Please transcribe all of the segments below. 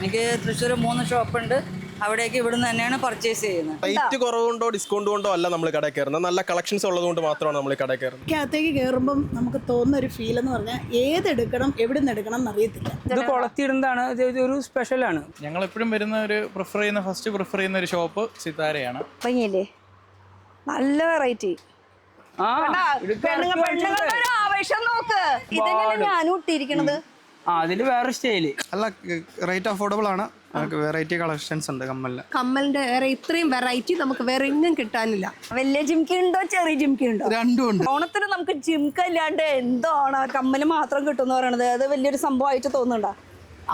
എനിക്ക് തൃശ്ശൂർ 3 ഷോപ്പുണ്ട്. അവിടേക്ക് ഇവിടുന്ന് തന്നെയാണ് പർച്ചേസ് ചെയ്യുന്നത്. റേറ്റ് കുറവുകൊണ്ടോ ഡിസ്കൗണ്ട് കൊണ്ടോ അല്ല നമ്മൾ കടയിൽ കയറുന്നത്, നല്ല കളക്ഷൻസ് ഉള്ളതുകൊണ്ട് മാത്രമാണ് നമ്മൾ കടയിൽ കയറുന്നത്. അകത്തേക്ക് കയറുമ്പം നമുക്ക് തോന്നുന്ന ഒരു ഫീൽ എന്ന് പറഞ്ഞാൽ ഏതെടുക്കണം എവിടെ നിന്ന് എടുക്കണം എന്നറിയത്തില്ല. ഇത് കൊളത്തി ഇടുന്നതാണ്, ഒരു സ്പെഷ്യലാണ്. ഞങ്ങൾ എപ്പോഴും വരുന്ന ഫസ്റ്റ് പ്രിഫർ ചെയ്യുന്ന ഒരു ഷോപ്പ് സിത്താരയാണ്. ഭംഗിയില്ലേ, നല്ല വെറൈറ്റി. ആവേശം നോക്ക്, ഇതന്നെയാണ് ഞാനും ഇട്ടിരിക്കണത്. അതില് വേറെ സ്റ്റൈല്. അല്ല, റേറ്റ് അഫോർഡബിൾ ആണ്. വെറൈറ്റി കളക്ഷൻസ് ഉണ്ട് കമ്മലിന്റെ വേറെ ഇത്രയും വെറൈറ്റി നമുക്ക് വേറെ എങ്ങും കിട്ടാനില്ല. വലിയ ജിംക്കി ഉണ്ടോ ചെറിയ ജിംക്കി ഉണ്ടോ? രണ്ടും ഉണ്ട്. ഓണത്തിന് നമുക്ക് ജിംക്ക ഇല്ലാണ്ട് എന്തോ ആണ്, കമ്മല് മാത്രം കിട്ടുമെന്ന് പറയണത് അത് വലിയൊരു സംഭവമായിട്ട് തോന്നുന്നുണ്ടോ?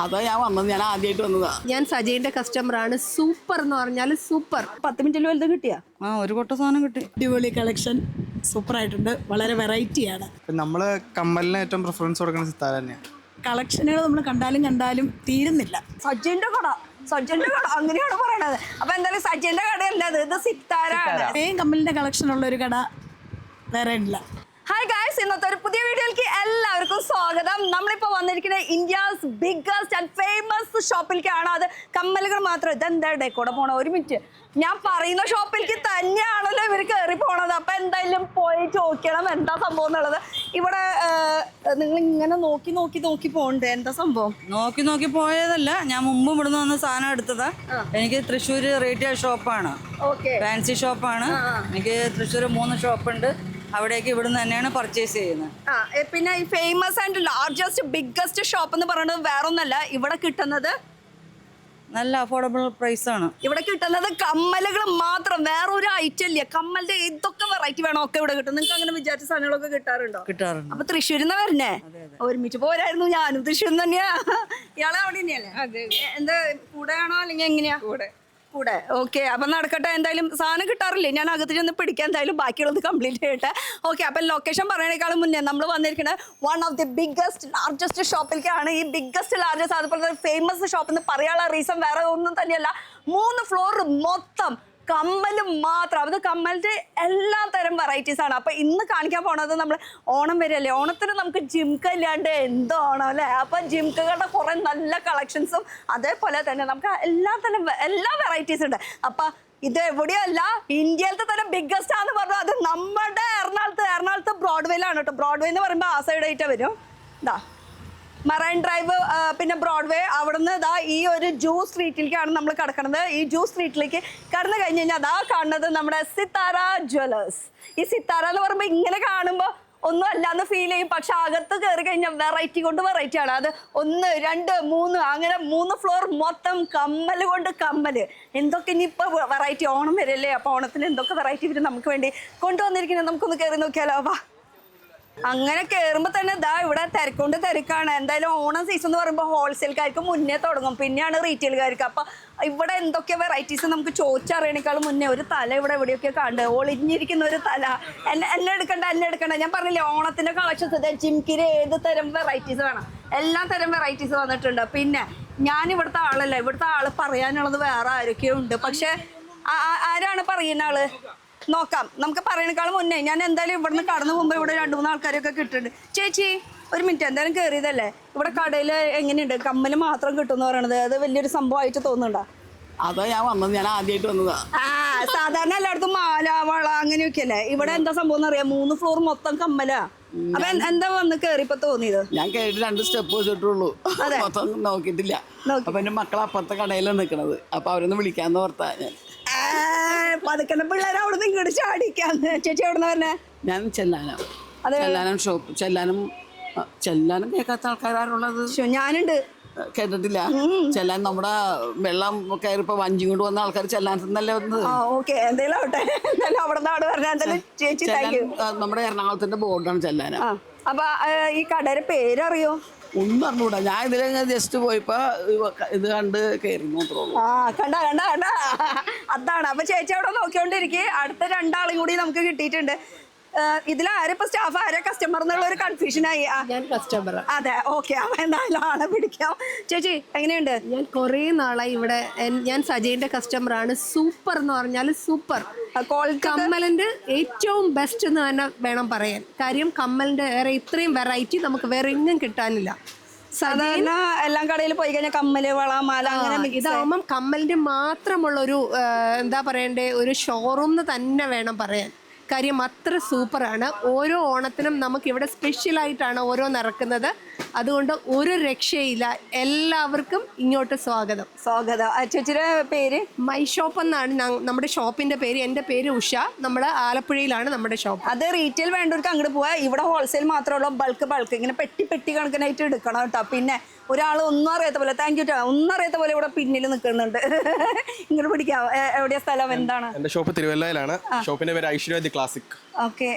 അതാ ഞാൻ വന്നത്, ഞാൻ ആദ്യമായിട്ട് വന്നതാ. ഞാൻ സജയന്റെ കസ്റ്റമറാണ്. സൂപ്പർ എന്ന് പറഞ്ഞാൽ സൂപ്പർ. 10 മിനിറ്റിൽ വലുത് കിട്ടിയാ? ഒരു കൊട്ട സാധനം കിട്ടി. അടിപൊളി കളക്ഷൻ, സൂപ്പറായിട്ടുണ്ട്, വളരെ വെറൈറ്റിയാണ്. നമ്മൾ കമ്മലിന് ഏറ്റവും പ്രിഫറൻസ് കൊടുക്കുന്നത് സിത്താര തന്നെയാണ്. കളക്ഷനുകൾ നമ്മൾ കണ്ടാലും തീരുന്നില്ല. സജയന്റെ കട അങ്ങനെയാണ് പറയണത്. അപ്പൊ എന്തായാലും സജയന്റെ കടയല്ല, ഇത് സിത്താരാണ്. കമ്മലിന്റെ കളക്ഷൻ ഉള്ള ഒരു കട വേറെ ഇല്ല. ഹായ് ഗായ്സ്, ഇന്നത്തെ ഒരു പുതിയ വീഡിയോയിലേക്ക് എല്ലാവർക്കും സ്വാഗതം. നമ്മളിപ്പോൾ വന്നിരിക്കുന്നത് ഇന്ത്യസ് ബിഗ്ഗസ്റ്റ് ആൻഡ് ഫേമസ് ഷോപ്പിലേക്കാണ്. അത് കമ്മലുകൾ മാത്രം. ഇതെന്താ ഡേക്കോടെ പോണ? ഒരു മിനിറ്റ്, ഞാൻ പറയുന്ന ഷോപ്പിലേക്ക് തന്നെയാണല്ലോ ഇവർ കയറി പോണത്. അപ്പൊ എന്തായാലും പോയി ചോദിക്കണം എന്താ സംഭവം എന്നുള്ളത്. ഇവിടെ നിങ്ങൾ ഇങ്ങനെ നോക്കി പോകണ്ടേ, എന്താ സംഭവം? നോക്കി പോയതല്ല, ഞാൻ മുമ്പ് ഇവിടുന്ന് വന്ന് സാധനം എടുത്തതാ. എനിക്ക് തൃശ്ശൂർ റീറ്റെയിൽ ഷോപ്പാണ്, ഫാൻസി ഷോപ്പാണ്. എനിക്ക് തൃശ്ശൂർ 3 ഷോപ്പുണ്ട്. അവിടേക്ക് ഇവിടുന്ന് തന്നെയാണ് പർച്ചേസ് ചെയ്യുന്നത്. പിന്നെ ഈ famous and largest biggest shop എന്ന് പറയുന്നത് വേറൊന്നല്ല, ഇവിടെ കിട്ടുന്നത് നല്ല അഫോർഡബിൾ പ്രൈസ് ആണ്. ഇവിടെ കിട്ടുന്നത് കമ്മലുകൾ മാത്രം, വേറെ ഒരു ഐറ്റം ഇല്ല. കമ്മലിന്റെ ഏതൊക്കെ വെറൈറ്റി വേണോ ഒക്കെ ഇവിടെ കിട്ടും. നിങ്ങൾക്ക് അങ്ങനെ വിചാരിച്ച സാധനങ്ങളൊക്കെ കിട്ടാറുണ്ടോ? കിട്ടാറുണ്ട്. അപ്പൊ തൃശ്ശൂരിന്ന് വരണേ? ഒരുമിച്ച് പോരായിരുന്നു, ഞാനും തൃശ്ശൂർ തന്നെയാ. ഇയാളെ അവിടെ തന്നെയല്ലേ? എന്താ കൂടെയാണോ അല്ലെങ്കിൽ എങ്ങനെയാ? കൂടെ. ഓക്കെ, അപ്പൊ നടക്കട്ടെ. എന്തായാലും സാധനം കിട്ടാറില്ലേ? ഞാൻ അകത്ത് ചെന്ന് പിടിക്കാൻ എന്തായാലും ബാക്കിയുള്ളത് കംപ്ലീറ്റ് ചെയ്യട്ടെ. ഓക്കെ, അപ്പൊ ലൊക്കേഷൻ പറയണേക്കാളും മുന്നേ നമ്മൾ വന്നിരിക്കുന്നത് one of the biggest largest ഷോപ്പിലേക്കാണ്. ഈ ബിഗ്ഗസ്റ്റ് ലാർജസ്റ്റ് അതുപോലെ ഫേമസ് ഷോപ്പ് എന്ന് പറയാനുള്ള റീസൺ വേറെ ഒന്നും തന്നെയല്ല. 3 ഫ്ലോർ മൊത്തം കമ്മല് മാത്രം. അത് കമ്മലിന്റെ എല്ലാ തരം വെറൈറ്റീസ് ആണ്. അപ്പൊ ഇന്ന് കാണിക്കാൻ പോണത് നമ്മൾ ഓണം വരെയല്ലേ, ഓണത്തിന് നമുക്ക് ജിംക്ക ഇല്ലാണ്ട് എന്തോ ഓണം അല്ലേ. അപ്പൊ ജിംക്കകളുടെ കുറെ നല്ല കളക്ഷൻസും അതേപോലെ തന്നെ നമുക്ക് എല്ലാ വെറൈറ്റീസ് ഉണ്ട്. അപ്പൊ ഇത് എവിടെയല്ല, ഇന്ത്യയിലത്തെ തന്നെ ബിഗ്ഗസ്റ്റ് ആണെന്ന് പറഞ്ഞാൽ അത് നമ്മുടെ എറണാകുളത്ത് ബ്രോഡ്വേയിലാണ് കേട്ടോ. ബ്രോഡ്വേ എന്ന് പറയുമ്പോൾ ആ സൈഡ് ആയിട്ട് വരും. ഇതാ മറൈൻ ഡ്രൈവ്, പിന്നെ ബ്രോഡ്വേ. അവിടുന്ന് ഇതാ ഈ ഒരു ജൂസ് സ്ട്രീറ്റിലേക്കാണ് നമ്മൾ കിടക്കുന്നത്. ഈ ജൂസ് സ്ട്രീറ്റിലേക്ക് കടന്നു കഴിഞ്ഞ് കഴിഞ്ഞാൽ അതാ കാണുന്നത് നമ്മുടെ സിത്താര ജ്വല്ലേഴ്സ്. ഈ സിത്താര എന്ന് പറയുമ്പോൾ ഇങ്ങനെ കാണുമ്പോൾ ഒന്നും അല്ലാന്ന് ഫീൽ ചെയ്യും, പക്ഷെ അകത്ത് കയറി കഴിഞ്ഞാൽ വെറൈറ്റി കൊണ്ട് വെറൈറ്റി ആണ്. അത് 1, 2, 3 അങ്ങനെ 3 ഫ്ലോർ മൊത്തം കമ്മല് കൊണ്ട് കമ്മല്. എന്തൊക്കെ ഇനിയിപ്പോൾ വെറൈറ്റി, ഓണം വരല്ലേ, അപ്പോൾ ഓണത്തിന് എന്തൊക്കെ വെറൈറ്റി ഇവർ നമുക്ക് വേണ്ടി കൊണ്ടുവന്നിരിക്കുന്നത്. നമുക്കൊന്ന് കയറി നോക്കിയാലോ? വാ. അങ്ങനെ കയറുമ്പോൾ തന്നെ ഇതാ ഇവിടെ തിരക്കാണ്. എന്തായാലും ഓണം സീസൺ എന്ന് പറയുമ്പോൾ ഹോൾസെയിൽക്കാർക്ക് മുന്നേ തുടങ്ങും, പിന്നെയാണ് റീറ്റെയിൽക്കാർക്ക്. അപ്പൊ ഇവിടെ എന്തൊക്കെ വെറൈറ്റീസ് നമുക്ക് ചോദിച്ചറിയണേക്കാളും മുന്നേ ഒരു തല ഇവിടെ എവിടെയൊക്കെ കാണുന്നത്, ഒളിഞ്ഞിരിക്കുന്ന ഒരു തല. എന്നെ എടുക്കണ്ട. ഞാൻ പറഞ്ഞില്ലേ ഓണത്തിന്റെ കളക്ഷൻസ്, ജിംക്കിന് ഏത് തരം വെറൈറ്റീസ് വേണം, എല്ലാ തരം വെറൈറ്റീസ് വന്നിട്ടുണ്ട്. പിന്നെ ഞാൻ ഇവിടുത്തെ ആളല്ല, ഇവിടുത്തെ ആള് പറയാനുള്ളത് വേറെ ആരൊക്കെയോ ഉണ്ട്. പക്ഷെ ആരാണ് പറയുന്ന ആള്? നോക്കാം. നമുക്ക് പറയണേക്കാളും മുന്നേ ഞാൻ എന്തായാലും ഇവിടുന്ന് കടന്നു പോകുമ്പോൾ ഇവിടെ 2-3 ആൾക്കാരൊക്കെ കിട്ടുന്നുണ്ട്. ചേച്ചി ഒരു മിനിറ്റ്, എന്തായാലും കയറിയതല്ലേ, ഇവിടെ കടയിൽ എങ്ങനെയുണ്ട്? കമ്മല് മാത്രം കിട്ടുമെന്ന് പറയണത് അത് വലിയൊരു സംഭവമായിട്ട് തോന്നുന്നുണ്ടോ? അതാ ഞാൻ വന്നത്, ഞാൻ ആദ്യമായിട്ട് വന്നതാ. സാധാരണ എല്ലായിടത്തും മാല വള അങ്ങനെയൊക്കെ അല്ലേ, ഇവിടെ എന്താ സംഭവം എന്ന് അറിയാം? 3 ഫ്ലോർ മൊത്തം കമ്മലാ. അപ്പൊ എന്താ വന്ന് കയറിയപ്പോ തോന്നിയത്? ഞാൻ കയറിയിട്ട് 2 സ്റ്റെപ്പ് വെച്ചിട്ടുള്ളൂ, മൊത്തം നോക്കിയിട്ടില്ല. അപ്പൊ എന്റെ മക്കൾ അപ്പുറത്തെ കടയിലാണ് നിൽക്കണത്. അപ്പൊ അവരൊന്ന് വിളിക്കാന്ന് ഓർത്താ ഞാൻ. പതുക്കണ പിള്ളേരെ അവിടെ നിന്ന് ഇങ്ങോട്ട് ചാടിക്കാന്ന്. ചേച്ചി എവിടെ നിന്ന് പറഞ്ഞേ? ഞാൻ ചെല്ലാനം ഷോപ്പ്. ചെല്ലാനം കേൾക്കാത്ത ആൾക്കാരുള്ളത് ഞാനുണ്ട്, കേട്ടിട്ടില്ല. ചെല്ലാൻ നമ്മുടെ വെള്ളം കയറിപ്പോ വഞ്ചി കൊണ്ട് വന്ന ആൾക്കാർ ചെല്ലാനല്ലേ വന്നത്. എന്തായാലും ആവട്ടെ, അവിടെ പറഞ്ഞാൽ ചേച്ചി നമ്മുടെ എറണാകുളത്തിന്റെ ബോർഡാണ് ചെല്ലാനം. അപ്പൊ ഈ കടയുടെ പേരറിയോ? ഒന്നും അറിഞ്ഞൂടാ. ഞാൻ ഇതിലെ ജസ്റ്റ് പോയപ്പോ ഇത് കണ്ട് കയറി മാത്രമേ ഉള്ളൂ. കണ്ട അതാണ്. അപ്പൊ ചേച്ചി അവിടെ നോക്കിക്കൊണ്ടിരിക്കെ അടുത്ത 2 ആളും കൂടി നമുക്ക് കിട്ടിയിട്ടുണ്ട്. ഇതിലാരിപ്പോ സ്റ്റാഫ് ആരാ കസ്റ്റമർ എന്നുള്ള ഒരു കൺഫ്യൂഷനായി. ഞാൻ കസ്റ്റമർ. അതെ, ഓക്കെ. അപ്പൊ എന്തായാലും ആളെ പിടിക്കാം. ചേച്ചി എങ്ങനെയുണ്ട്? ഞാൻ കുറേ നാളായി ഇവിടെ. ഞാൻ സജയന്റെ കസ്റ്റമറാണ്. സൂപ്പർ എന്ന് പറഞ്ഞാൽ സൂപ്പർ. കമ്മലിന്റെ ഏറ്റവും ബെസ്റ്റ് എന്ന് തന്നെ വേണം പറയാൻ. കാര്യം കമ്മലിന്റെ വേറെ ഇത്രയും വെറൈറ്റി നമുക്ക് വേറെ എങ്ങും കിട്ടാനില്ല. സാധാരണ എല്ലാം കടയിൽ പോയി കഴിഞ്ഞാൽ കമ്മല് വള മാല അങ്ങനെ mix ഇതാവുമ്പം കമ്മലിന്റെ മാത്രമുള്ള ഒരു എന്താ പറയണ്ടേ, ഒരു ഷോറൂം തന്നെ വേണം പറയാൻ. കാര്യം അത്ര സൂപ്പറാണ്. ഓരോ ഓണത്തിനും നമുക്കിവിടെ സ്പെഷ്യലായിട്ടാണ് ഓരോന്ന് ഇറക്കുന്നത്. അതുകൊണ്ട് ഒരു രക്ഷയില്ല. എല്ലാവർക്കും ഇങ്ങോട്ട് സ്വാഗതം. സ്വാഗതം. ചേച്ചിയുടെ പേര്? മൈ ഷോപ്പ് എന്നാണ് നമ്മുടെ ഷോപ്പിന്റെ പേര്. എൻ്റെ പേര് ഉഷ. നമ്മൾ ആലപ്പുഴയിലാണ് നമ്മുടെ ഷോപ്പ്. അത് റീറ്റെയിൽ വേണ്ടവർക്ക് അങ്ങോട്ട് പോവാ. ഇവിടെ ഹോൾസെയിൽ മാത്രമുള്ള ബൾക്ക് ഇങ്ങനെ പെട്ടി കണക്കിനായിട്ട് എടുക്കണം കേട്ടോ. പിന്നെ ഒരാൾ ഒന്നും അറിയാത്ത പോലെ, താങ്ക് യു ട്ടോ, ഒന്നും അറിയാത്ത പോലെ ഇവിടെ പിന്നിൽ നിൽക്കുന്നുണ്ട്. ഇങ്ങോട്ട് പിടിക്കാം. എവിടെയാ സ്ഥലം, എന്താണ്? എന്റെ ഷോപ്പ് തിരുവല്ലയിലാണ്. ഷോപ്പിന്റെ പേര് ഐശ്വര്യ ദി ക്ലാസിക്. ഓക്കെ.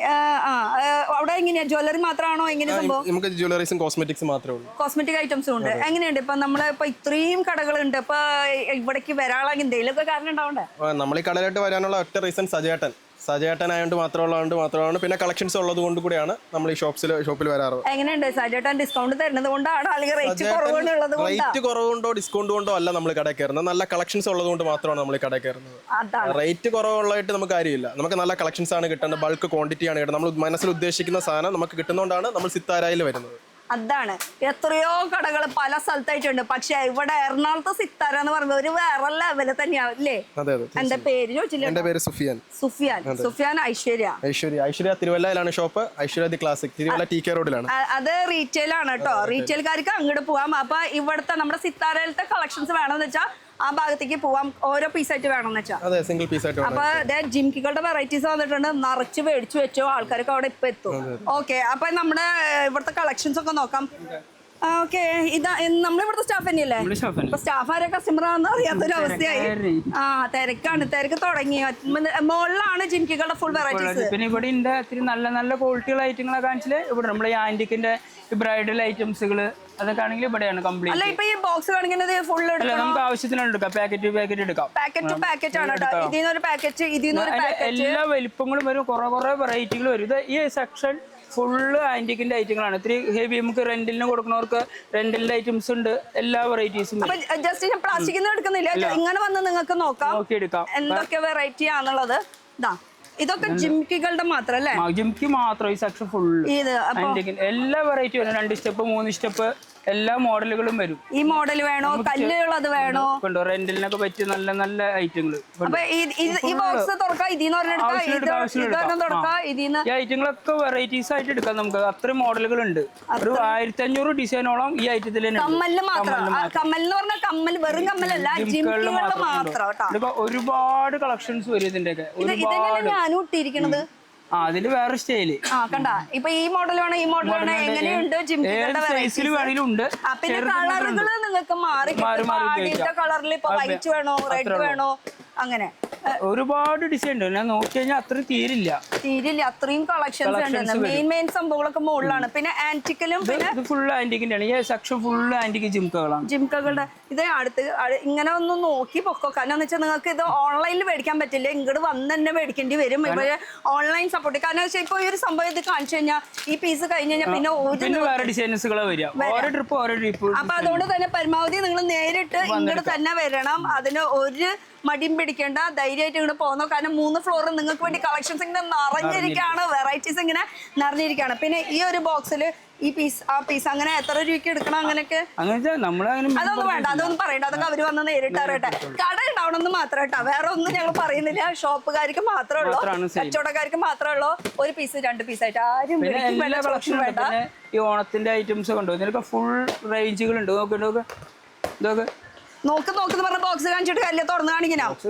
അവിടെ എങ്ങനെയാ, ജ്വല്ലറി മാത്രമാണോ, എങ്ങനെ സംഭവം? നമുക്ക് ജ്വല്ലറീസും കോസ്മെറ്റിക്സ് മാത്രമേ ഉള്ളൂ. കോസ്മെറ്റിക് ഐറ്റംസും ഉണ്ട്. എങ്ങനെയുണ്ട് ഇപ്പൊ നമ്മളെ ഇപ്പൊ ഇത്രയും കടകളുണ്ട്, ഇപ്പൊ ഇവിടേക്ക് വരാനുള്ള എന്തെങ്കിലുമൊക്കെ കാരണം ഉണ്ടാവണ്ടേ? നമ്മൾ ഈ കടയിലോട്ട് വരാനുള്ള ഒറ്റ റീസൺ സജേട്ടനായതുകൊണ്ട് മാത്രമാണ്. പിന്നെ കളക്ഷൻസ് ഉള്ളത് കൊണ്ട് കൂടിയാണ് നമ്മൾ ഈ ഷോപ്പിൽ വരാറ്. എങ്ങനെയുണ്ട് സജേട്ടൻ ഡിസ്കൗണ്ട് തരുന്നത് കൊണ്ടാണോ അല്ലെങ്കിൽ റേറ്റ് കുറവുള്ളത് കൊണ്ടാണോ? റേറ്റ് കുറവുകൊണ്ടോ ഡിസ്കൗണ്ട് കൊണ്ടോ അല്ല നമ്മൾ കടയിൽ കയറുന്നത്. നല്ല കളക്ഷൻസ് ഉള്ളത് കൊണ്ട് മാത്രമാണ് നമ്മൾ ഈ കടയിൽ കയറുന്നത്. അതാണ്. റേറ്റ് കുറവുള്ളതായിട്ട് നമുക്ക് കാര്യമില്ല. നമുക്ക് നല്ല കളക്ഷൻസ് ആണ് കിട്ടുന്നത്, ബൾക്ക് ക്വാണ്ടിറ്റി ആണ് കിട്ടുന്നത്. നമ്മൾ മനസ്സിൽ ഉദ്ദേശിക്കുന്ന സാധനം നമുക്ക് കിട്ടുന്നതുകൊണ്ടാണ് നമ്മൾ സിത്താരയിൽ വരുന്നത്. അതാണ്. എത്രയോ കടകൾ പല സ്ഥലത്തായിട്ടുണ്ട്. പക്ഷെ ഇവിടെ എറണാകുളത്ത് സിത്താര എന്ന് പറയുമ്പോൾ ഒരു വേറെ ലെവല് തന്നെയാണ് അല്ലേ? അതെ. എന്റെ പേര് ചോദിച്ചില്ല. എന്റെ പേര് സുഫിയാൻ ഐശ്വര്യ തിരുവല്ലയിലാണ് shop. Aishwarya the classic, Thiruvalla TK റോഡിലാണ്. അത് റീറ്റെയിൽ ആണ് കേട്ടോ. റീറ്റെയിൽക്കാർക്ക് അങ്ങോട്ട് പോവാം. അപ്പൊ ഇവിടുത്തെ നമ്മുടെ സിത്താരയിലത്തെ കളക്ഷൻസ് വേണമെന്ന് വെച്ചാൽ ആ ഭാഗത്തേക്ക് പോവാം. ഓരോ പീസായിട്ട് വേണമെന്ന് വെച്ചാൽ. അതെ, സിംഗിൾ പീസ് ആയിട്ട്. അപ്പൊ ജിംകികളുടെ വെറൈറ്റീസ് വന്നിട്ടുണ്ട്. നിറച്ച് മേടിച്ചു വെച്ചോ, ആൾക്കാർക്ക് അവിടെ ഇപ്പൊ എത്തും. ഓക്കെ. അപ്പൊ നമ്മുടെ ഇവിടുത്തെ കളക്ഷൻസ് ഒക്കെ നോക്കാം. ഓക്കെ. ഇതാ നമ്മളിവിടുത്തെ സ്റ്റാഫ് തന്നെയല്ലേ? സ്റ്റാഫ് ആരെ കസ്റ്റമർ ആണെന്ന് അറിയാത്തൊരു അവസ്ഥയായി. തിരക്ക് തുടങ്ങി. മുകളിലാണ് ജിംകികളുടെ ഫുൾ വെറൈറ്റീസ്. പിന്നെ ഇവിടെ ഉണ്ട് ഇത്തിരി നല്ല നല്ല ക്വാളിറ്റിയുള്ള ഐറ്റങ്ങളെ കാണിച്ചില് ഇവിടെ നമ്മുടെ ഈ ആന്റിക്കിന്റെ ബ്രൈഡൽ ഐറ്റംസുകള് അതൊക്കെ ആണെങ്കിൽ ഇവിടെയാണ് കംപ്ലീറ്റ്. അല്ല, ഇപ്പൊ ഈ ബോക്സ് കാണിക്കുന്നത് ഫുൾ നമുക്ക് ആവശ്യത്തിന് എടുക്കാം. പാക്കറ്റ് എടുക്കാം. പാക്കറ്റ് ആണ് കേട്ടോ. ഇതിന്നൊരു പാക്കറ്റ്, ഇതിന്നൊരു പാക്കറ്റ്. എല്ലാ വലിപ്പങ്ങളും വരും, കുറെ വെറൈറ്റികൾ വരും. ഇത് ഈ സെക്ഷൻ ഫുള്ള് ആന്റിക്കിന്റെ ഐറ്റങ്ങളാണ്. ഇത്തിരി ഹെവി നമുക്ക് റെന്റിലിന് കൊടുക്കുന്നവർക്ക് റെന്റിലിന്റെ ഐറ്റംസ് ഉണ്ട്. എല്ലാ വെറൈറ്റീസും ജസ്റ്റ് ഞാൻ പ്ലാസ്റ്റിക് എടുക്കുന്നില്ല, ഇങ്ങനെ വന്ന് നിങ്ങൾക്ക് നോക്കാം എന്തൊക്കെ വെറൈറ്റി ആണുള്ളത്. ഇതൊക്കെ ജിംകികളുടെ മാത്രം അല്ലേ? ജിംകി മാത്രം. ഈ സെക്ഷൻ ഫുള്ള് എല്ലാ വെറൈറ്റി വരും. 2 സ്റ്റെപ്പ് 3 സ്റ്റെപ്പ് എല്ലാ മോഡലുകളും വരും. ഈ മോഡൽ വേണോ, കല്ലുള്ളത് വേണോ, റെന്റിലിനൊക്കെ പറ്റിയ നല്ല നല്ല ഐറ്റങ്ങൾ. ഈ ബോക്സ് തുറക്കാം, ഈ ഐറ്റങ്ങളൊക്കെ വെറൈറ്റീസ് ആയിട്ട് എടുക്കാം. നമുക്ക് അത്രയും മോഡലുകൾ ഉണ്ട്. ഒരു 1500 ഡിസൈനോളം ഈ ഐറ്റത്തിൽ കമ്മലിന് മാത്രം. കമ്മൽ എന്ന് പറഞ്ഞാൽ കമ്മൽ വെറും കമ്മലല്ല, ഇതൊക്കെ ഒരുപാട് കളക്ഷൻസ് വരും. ഇതിന്റെയൊക്കെ ഞാനും ഇട്ടിരിക്കണത് അതില് വേറെ സ്റ്റൈല് കണ്ടാ. ഇപ്പൊ ഈ മോഡൽ വേണോ, ഈ മോഡൽ വേണോ, എങ്ങനെയുണ്ട് ജിംകികളുടെ ഉണ്ട്. പിന്നെ കളറുകള് നിങ്ങൾക്ക് മാറി കളറിൽ ഇപ്പൊ വൈറ്റ് വേണോ, റെഡ് വേണോ, അങ്ങനെ ഒരുപാട് ഡിസൈൻ ഉണ്ട്. ഞാൻ നോക്കി കഴിഞ്ഞാൽ അത്രയും തീരില്ല. അത്രയും കളക്ഷൻസ് ഉണ്ട്. മെയിൻ സംഭവങ്ങളൊക്കെ മുകളിലാണ്. പിന്നെ ആന്റിക്കലും പിന്നെ ഫുൾ ആന്റിക്കിന്റെ ആണ്. ഈ സെക്ഷൻ ഫുൾ ആന്റിക് ജിംകകളുടെ. ഇത് അടുത്ത് ഇങ്ങനെ ഒന്ന് നോക്കി പൊക്കോ. കാരണം വെച്ചാൽ നിങ്ങൾക്ക് ഇത് ഓൺലൈനിൽ മേടിക്കാൻ പറ്റില്ല, ഇങ്ങോട്ട് വന്ന് തന്നെ മേടിക്കേണ്ടി വരും. ഇവര് ഓൺലൈൻ സപ്പോർട്ട്. കാരണം വെച്ചാൽ ഇപ്പൊ ഒരു സംഭവം ഇത് കാണിച്ചു കഴിഞ്ഞാൽ ഈ പീസ് കഴിഞ്ഞ് കഴിഞ്ഞാൽ പിന്നെ വേറെ ഡിസൈൻസുകൾ വരും. ഓരോ ട്രിപ്പ്. അപ്പൊ അതുകൊണ്ട് തന്നെ പരമാവധി നിങ്ങൾ നേരിട്ട് ഇങ്ങോട്ട് തന്നെ വരണം. അതിന് ഒരു മടിയും പിടിക്കേണ്ട, ധൈര്യമായിട്ട് ഇങ്ങോട്ട് പോകുന്നു. കാരണം 3 ഫ്ലോറിൽ നിങ്ങൾക്ക് വേണ്ടി കളക്ഷൻസ് ഇങ്ങനെ നിറഞ്ഞിരിക്കുകയാണ്, വെറൈറ്റീസ് ഇങ്ങനെ നിറഞ്ഞിരിക്കുകയാണ്. പിന്നെ ഈ ഒരു ബോക്സിൽ ഈ പീസ് ആ പീസ് അങ്ങനെ എത്ര രൂപയ്ക്ക് എടുക്കണം, അങ്ങനെയൊക്കെ അതൊന്നും വേണ്ട, അതൊന്നും പറയണ്ട. അതൊക്കെ അവര് വന്ന് നേരിട്ട് അറിയട്ടെ. കട ഉണ്ടാവണമെന്ന് മാത്രം കേട്ടോ, വേറെ ഒന്നും ഞങ്ങൾ പറയുന്നില്ല. ഷോപ്പുകാർക്ക് മാത്രമേ ഉള്ളൂ, കച്ചവടക്കാർക്ക് മാത്രമേ ഉള്ളൂ. ഒരു പീസ് 2 പീസായിട്ട് ആരും വേണ്ട. ഈ ഓണത്തിന്റെ ഐറ്റംസ് കൊണ്ടു ഇതിനൊക്കെ ഫുൾ റേഞ്ചുകളുണ്ട്. നോക്ക് പറഞ്ഞ ബോക്സ് കാണിച്ചിട്ട് കല്ല് തുറന്ന് കാണിക്കണോ? ബോക്സ്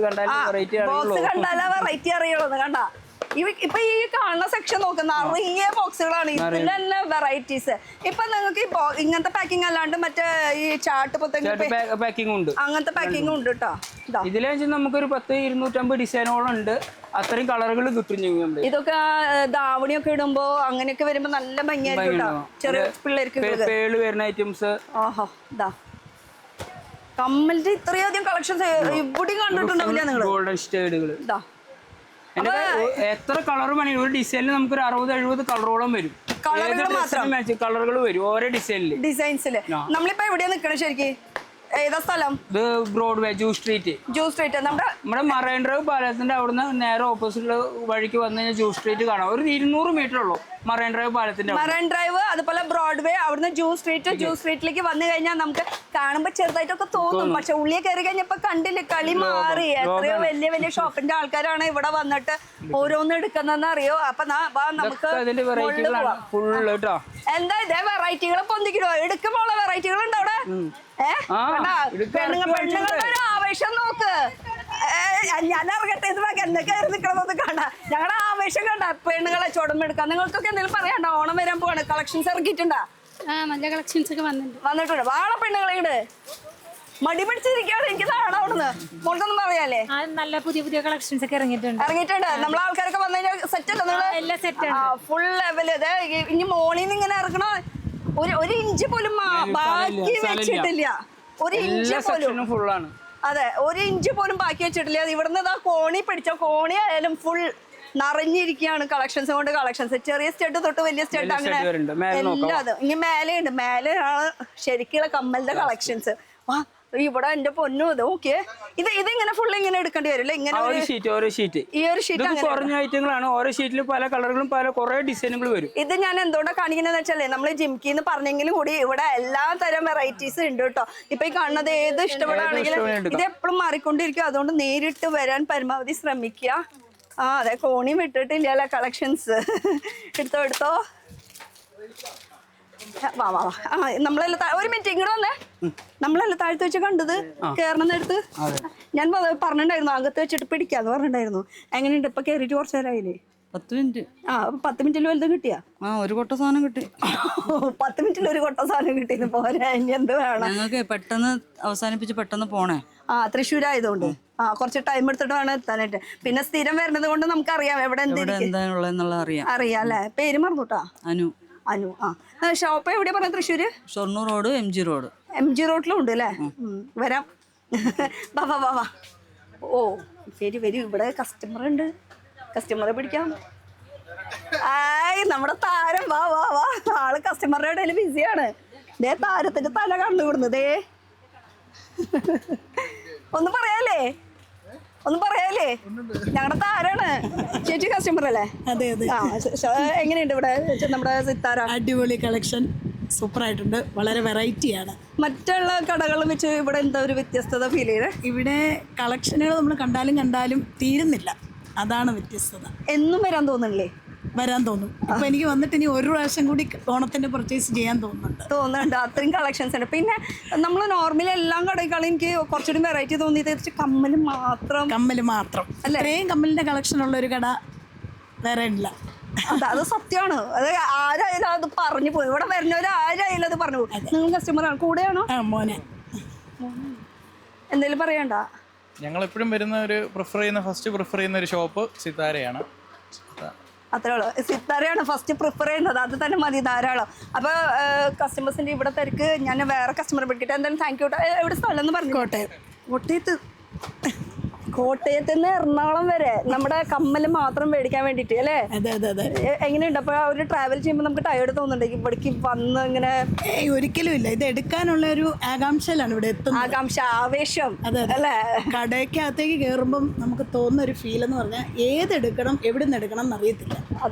കണ്ടാലേ വെറൈറ്റി അറിയുള്ളൂ. കണ്ടാ ഇപ്പൊ ഈ കാണുന്ന സെക്ഷൻ നോക്കുന്ന നിറയെ ബോക്സുകളാണ്. ഇതിൽ തന്നെ വെറൈറ്റീസ്. ഇപ്പൊ നിങ്ങൾക്ക് ഇങ്ങനത്തെ പാക്കിംഗ് അല്ലാണ്ട് മറ്റേ ഈ ചാട്ട് പാക്കിംഗ് ഉണ്ട്, അങ്ങനത്തെ പാക്കിംഗ് ഉണ്ട് കേട്ടോ. ഇതിലെ നമുക്കൊരു 10-250 ഡിസൈനോളം ഉണ്ട്. അത്രയും കളറുകൾ കിട്ടും. ഇതൊക്കെ ധാവണിയൊക്കെ ഇടുമ്പോ അങ്ങനെയൊക്കെ വരുമ്പോ നല്ല ഭംഗിയായിരിക്കും. ചെറിയ പിള്ളേർക്ക് പേള് വരുന്ന ഐറ്റംസ്. ഓഹോ, ഇതാ കമ്മലിന്റെ ഇത്രയധികം കളക്ഷൻസ് ഇവിടെ കണ്ടിട്ടുണ്ടാവില്ല നിങ്ങൾ. ഗോൾഡൻ സ്റ്റേഡുകൾ എത്ര കളർ വേണമെങ്കിൽ ഒരു ഡിസൈനിൽ നമുക്കൊരു 60-70 കളറോളം വരും. കളറുകൾ വരും ഓരോ ഡിസൈൻസില്. നമ്മളിപ്പോ എവിടെയാ നിക്കണേ ശരിക്കും? ഏതാ സ്ഥലം? ഇത് ബ്രോഡ്വേ ജൂ സ്ട്രീറ്റ്. നമ്മുടെ മറൈൻ ഡ്രൈവ് പാലത്തിന്റെ അവിടുന്ന് നേരെ ഓപ്പോസിറ്റ് വഴിക്ക് വന്നു കഴിഞ്ഞാൽ ജൂ സ്ട്രീറ്റ് കാണാം. ഒരു 200 മീറ്റർ ഉള്ളൂ. മറൈൻ ഡ്രൈവ് പാലത്തിന്റെ മറൈൻ ഡ്രൈവ്, അതുപോലെ ബ്രോഡ്വേ, അവിടുന്ന് ജൂസ് സ്ട്രീറ്റിലേക്ക് വന്നു കഴിഞ്ഞാൽ നമുക്ക് കാണുമ്പോൾ ചെറുതായിട്ടൊക്കെ തോന്നും. പക്ഷെ ഉള്ളിയെ കയറി കഴിഞ്ഞപ്പോ കണ്ടില്ലേ, കളി മാറി. എത്രയോ വലിയ വലിയ ഷോപ്പിന്റെ ആൾക്കാരാണ് ഇവിടെ വന്നിട്ട് ഓരോന്ന് എടുക്കുന്നതെന്ന് അറിയോ. അപ്പൊ നമുക്ക് എന്താ ഇതേ വെറൈറ്റികൾ പൊന്തിക്കണോ, എടുക്കുമ്പോഴുള്ള വെറൈറ്റികൾ ഉണ്ട് അവിടെ. പെണ്ണുങ്ങളുടെ ഒരു ആവേശം നോക്ക്. ഞാൻ ഇറങ്ങട്ടെ, ഇത് എന്തൊക്കെ നിൽക്കണമെന്ന് കാണാം. ഞങ്ങളുടെ ആവേശം കണ്ട പെണ്ണുങ്ങളെ ചുടമെടുക്കാം. നിങ്ങൾക്കൊക്കെ എന്തെങ്കിലും പറയാണ്ടോ? ഓണം വരാൻ പോവാണ്, കളക്ഷൻസ് ഇറക്കിയിട്ടുണ്ടാ? നല്ല കളക്ഷൻസ് ഒക്കെ വന്നിട്ടുണ്ട്. വാള പെണ്ണുങ്ങളെ ഇട് മടി പിടിച്ചിരിക്കുകയാണ്. എനിക്ക് നാളെ അവിടുന്ന് മോൾക്കൊന്നും പറയാല്ലേ? നല്ല പുതിയ പുതിയ കളക്ഷൻസ് ഒക്കെ ഇറങ്ങിയിട്ടുണ്ട്. നമ്മളെ ആൾക്കാരൊക്കെ വന്നു കഴിഞ്ഞാൽ സെറ്റ് അല്ല നിങ്ങള്? Full level. ഇനി മോളിൽ നിന്ന് ഇങ്ങനെ ഇറങ്ങണോ, ഒരു ഇഞ്ച് പോലും ബാക്കി വെച്ചിട്ടില്ല. ഒരു ഇഞ്ച് പോലും. അതെ, ഒരു ഇഞ്ച് പോലും ബാക്കി വെച്ചിട്ടില്ല. ഇവിടുന്ന് ഇതാ കോണി പിടിച്ചോ, കോണി ആയാലും ഫുൾ നിറഞ്ഞിരിക്കുകയാണ് കളക്ഷൻസ് കൊണ്ട്. കളക്ഷൻസ് ചെറിയ സ്റ്റഡ് തൊട്ട് വലിയ സ്റ്റഡ് അങ്ങനെ എല്ലാം. ഇനി മേലെയുണ്ട്. മേലെയാണ് ശരിക്കുള്ള കമ്മലിന്റെ കളക്ഷൻസ്. ഇവിടെ എന്റെ പൊന്നു ഓക്കെ. ഇതിങ്ങനെ ഫുൾ ഇങ്ങനെ എടുക്കേണ്ടി വരും. ഇങ്ങനെ ഈ ഒരു ഷീറ്റ് കുറഞ്ഞ ഐറ്റങ്ങളാണ്. ഓരോ ഷീറ്റിലും പല കളറുകളും കുറെ ഡിസൈനുകൾ വരും. ഇത് ഞാൻ എന്തുകൊണ്ടാണ് കാണിക്കുന്നത് വെച്ചാലേ, നമ്മൾ ജിംകിന്ന് പറഞ്ഞെങ്കിലും കൂടി ഇവിടെ എല്ലാ തരം വെറൈറ്റീസ് ഉണ്ട് കേട്ടോ. ഇപ്പൊ ഈ കാണുന്നത് ഏത് ഇഷ്ടപ്പെടാണെങ്കിലും ഇത് എപ്പോഴും മാറിക്കൊണ്ടിരിക്കും. അതുകൊണ്ട് നേരിട്ട് വരാൻ പരമാവധി ശ്രമിക്കുക. അതെ, കോണി വിട്ടിട്ടില്ല കളക്ഷൻസ്. എടുത്തോ. വാ. നമ്മളെല്ലാം ഒരു മിനിറ്റ് ഇങ്ങോട്ട് വന്നേ. നമ്മളെല്ലാം താഴ്ത്തി വെച്ച് കണ്ടത് കേറണം എടുത്ത്. ഞാൻ പറഞ്ഞിട്ടുണ്ടായിരുന്നു അകത്ത് വെച്ചിട്ട് പിടിക്കാന്ന് പറഞ്ഞിട്ടുണ്ടായിരുന്നു. എങ്ങനെയുണ്ട് ഇപ്പൊ കേറിയിട്ട് കുറച്ചു നേരമായില്ലേ? 10 മിനിറ്റ്. 10 മിനിറ്റിൽ വലുത് കിട്ടിയാ? ഒരു കൊട്ട സാധനം കിട്ടി. 10 മിനിറ്റിൽ ഒരു കൊട്ട സാധനം കിട്ടിയെന്ന് പോരാ. ഇനി എന്ത് വേണം? ഞങ്ങൾക്ക് പെട്ടെന്ന് അവസാനിപ്പിച്ച് പെട്ടെന്ന് പോണേ. തൃശ്ശൂരായതുകൊണ്ട് കുറച്ച് ടൈം എടുത്തിട്ട് വേണം എത്താനായിട്ട്. പിന്നെ സ്ഥിരം വരുന്നത് കൊണ്ട് നമുക്കറിയാം എവിടെ എന്താണുള്ള അറിയാം അല്ലേ. പേര് മറന്നുട്ടാ. അനു. ഷോപ്പ് എവിടെയാ പറഞ്ഞ? തൃശ്ശൂര് ഷൊർണൂർ റോഡ്, MG റോഡിലും ഉണ്ട് അല്ലേ? വരാം. വാ. ഓ വരി. ഇവിടെ കസ്റ്റമർ ഉണ്ട്, കസ്റ്റമറെ പിടിക്കാം. നമ്മുടെ താരം വാ. ആള് കസ്റ്റമറുടെ ഇടയിൽ ബിസിയാണ്. താരത്തിന്റെ തല കണ്ടുവിടുന്നതേ. ഒന്നും പറയാല്ലേ? ഞങ്ങളുടെ താരാണ് ചേച്ചി. കസ്റ്റമർ അല്ലേ? അതെ. എങ്ങനെയുണ്ട് ഇവിടെ നമ്മുടെ സിത്താര? അടിപൊളി കളക്ഷൻ, സൂപ്പർ ആയിട്ടുണ്ട്. വളരെ വെറൈറ്റിയാണ്. മറ്റുള്ള കടകളും വെച്ച് ഇവിടെ എന്താ ഒരു വ്യത്യസ്തത ഫീൽ ചെയ്തേ? ഇവിടെ കളക്ഷനുകൾ നമ്മൾ കണ്ടാലും തീരുന്നില്ല. അതാണ് വ്യത്യസ്തത. എന്നും വരാൻ തോന്നുന്നില്ലേ? വരാൻ തോന്നും. അപ്പൊ എനിക്ക് വന്നിട്ട് ഇനി ഒരു പ്രാവശ്യം കൂടി ഓണത്തിന്റെ പർച്ചേസ് ചെയ്യാൻ തോന്നുന്നുണ്ട്. അത്രയും കളക്ഷൻസ് ഉണ്ട്. പിന്നെ നമ്മൾ നോർമലി എല്ലാം കടകളും എനിക്ക് കുറച്ചുകൂടി വെറൈറ്റി തോന്നിയത് കമ്മല് മാത്രം. അത്രയും കമ്മലിന്റെ കളക്ഷൻ ഉള്ള ഒരു കട വേറെ ഇല്ല. അത് സത്യമാണ്. അത് ആരായാലും അത് പറഞ്ഞു പോയി. ഇവിടെ വരുന്നവരാരായാലും അത് പറഞ്ഞു പോകും. നിങ്ങൾ കസ്റ്റമറാണ്, കൂടെയാണോ? മോനെ. എന്തെങ്കിലും പറയണ്ട? ഞങ്ങൾ എപ്പോഴും വരുന്ന ഫസ്റ്റ് പ്രിഫർ ചെയ്യുന്ന ഒരു ഷോപ്പ് സിത്താരയാണ്. അത്രേ ഉള്ളൂ. സിത്താരയാണ് ഫസ്റ്റ് പ്രിഫർ ചെയ്യുന്നത്. അത് തന്നെ മതി, ധാരാളം. അപ്പോൾ കസ്റ്റമേഴ്സിൻ്റെ ഇവിടെ തിരക്ക്. ഞാൻ വേറെ കസ്റ്റമറെ പിടിക്കട്ടെ. എന്തായാലും താങ്ക് യു. എവിടെ സ്ഥലം എന്ന് പറഞ്ഞു? കോട്ടയത്ത് നിന്ന് എറണാകുളം വരെ നമ്മുടെ കമ്മല് മാത്രം മേടിക്കാൻ വേണ്ടിട്ട് അല്ലേ? എങ്ങനെയുണ്ട്? അപ്പൊ അവര് ട്രാവൽ ചെയ്യുമ്പോൾ നമുക്ക് ടയേർഡ് തോന്നുന്നുണ്ട് ഇവിടേക്ക് വന്ന് ഇങ്ങനെ? ഒരിക്കലും ഇല്ല. ഇത് എടുക്കാനുള്ള ഒരു ആകാംക്ഷയിലാണ് ഇവിടെ എത്തുന്നത്. ആകാംക്ഷ, ആവേശം അല്ലേ? കടയ്ക്കകത്തേക്ക് കയറുമ്പം നമുക്ക് തോന്നുന്ന ഒരു ഫീൽ എന്ന് പറഞ്ഞാൽ ഏതെടുക്കണം എവിടെ നിന്ന് എടുക്കണം എന്നറിയത്തില്ല.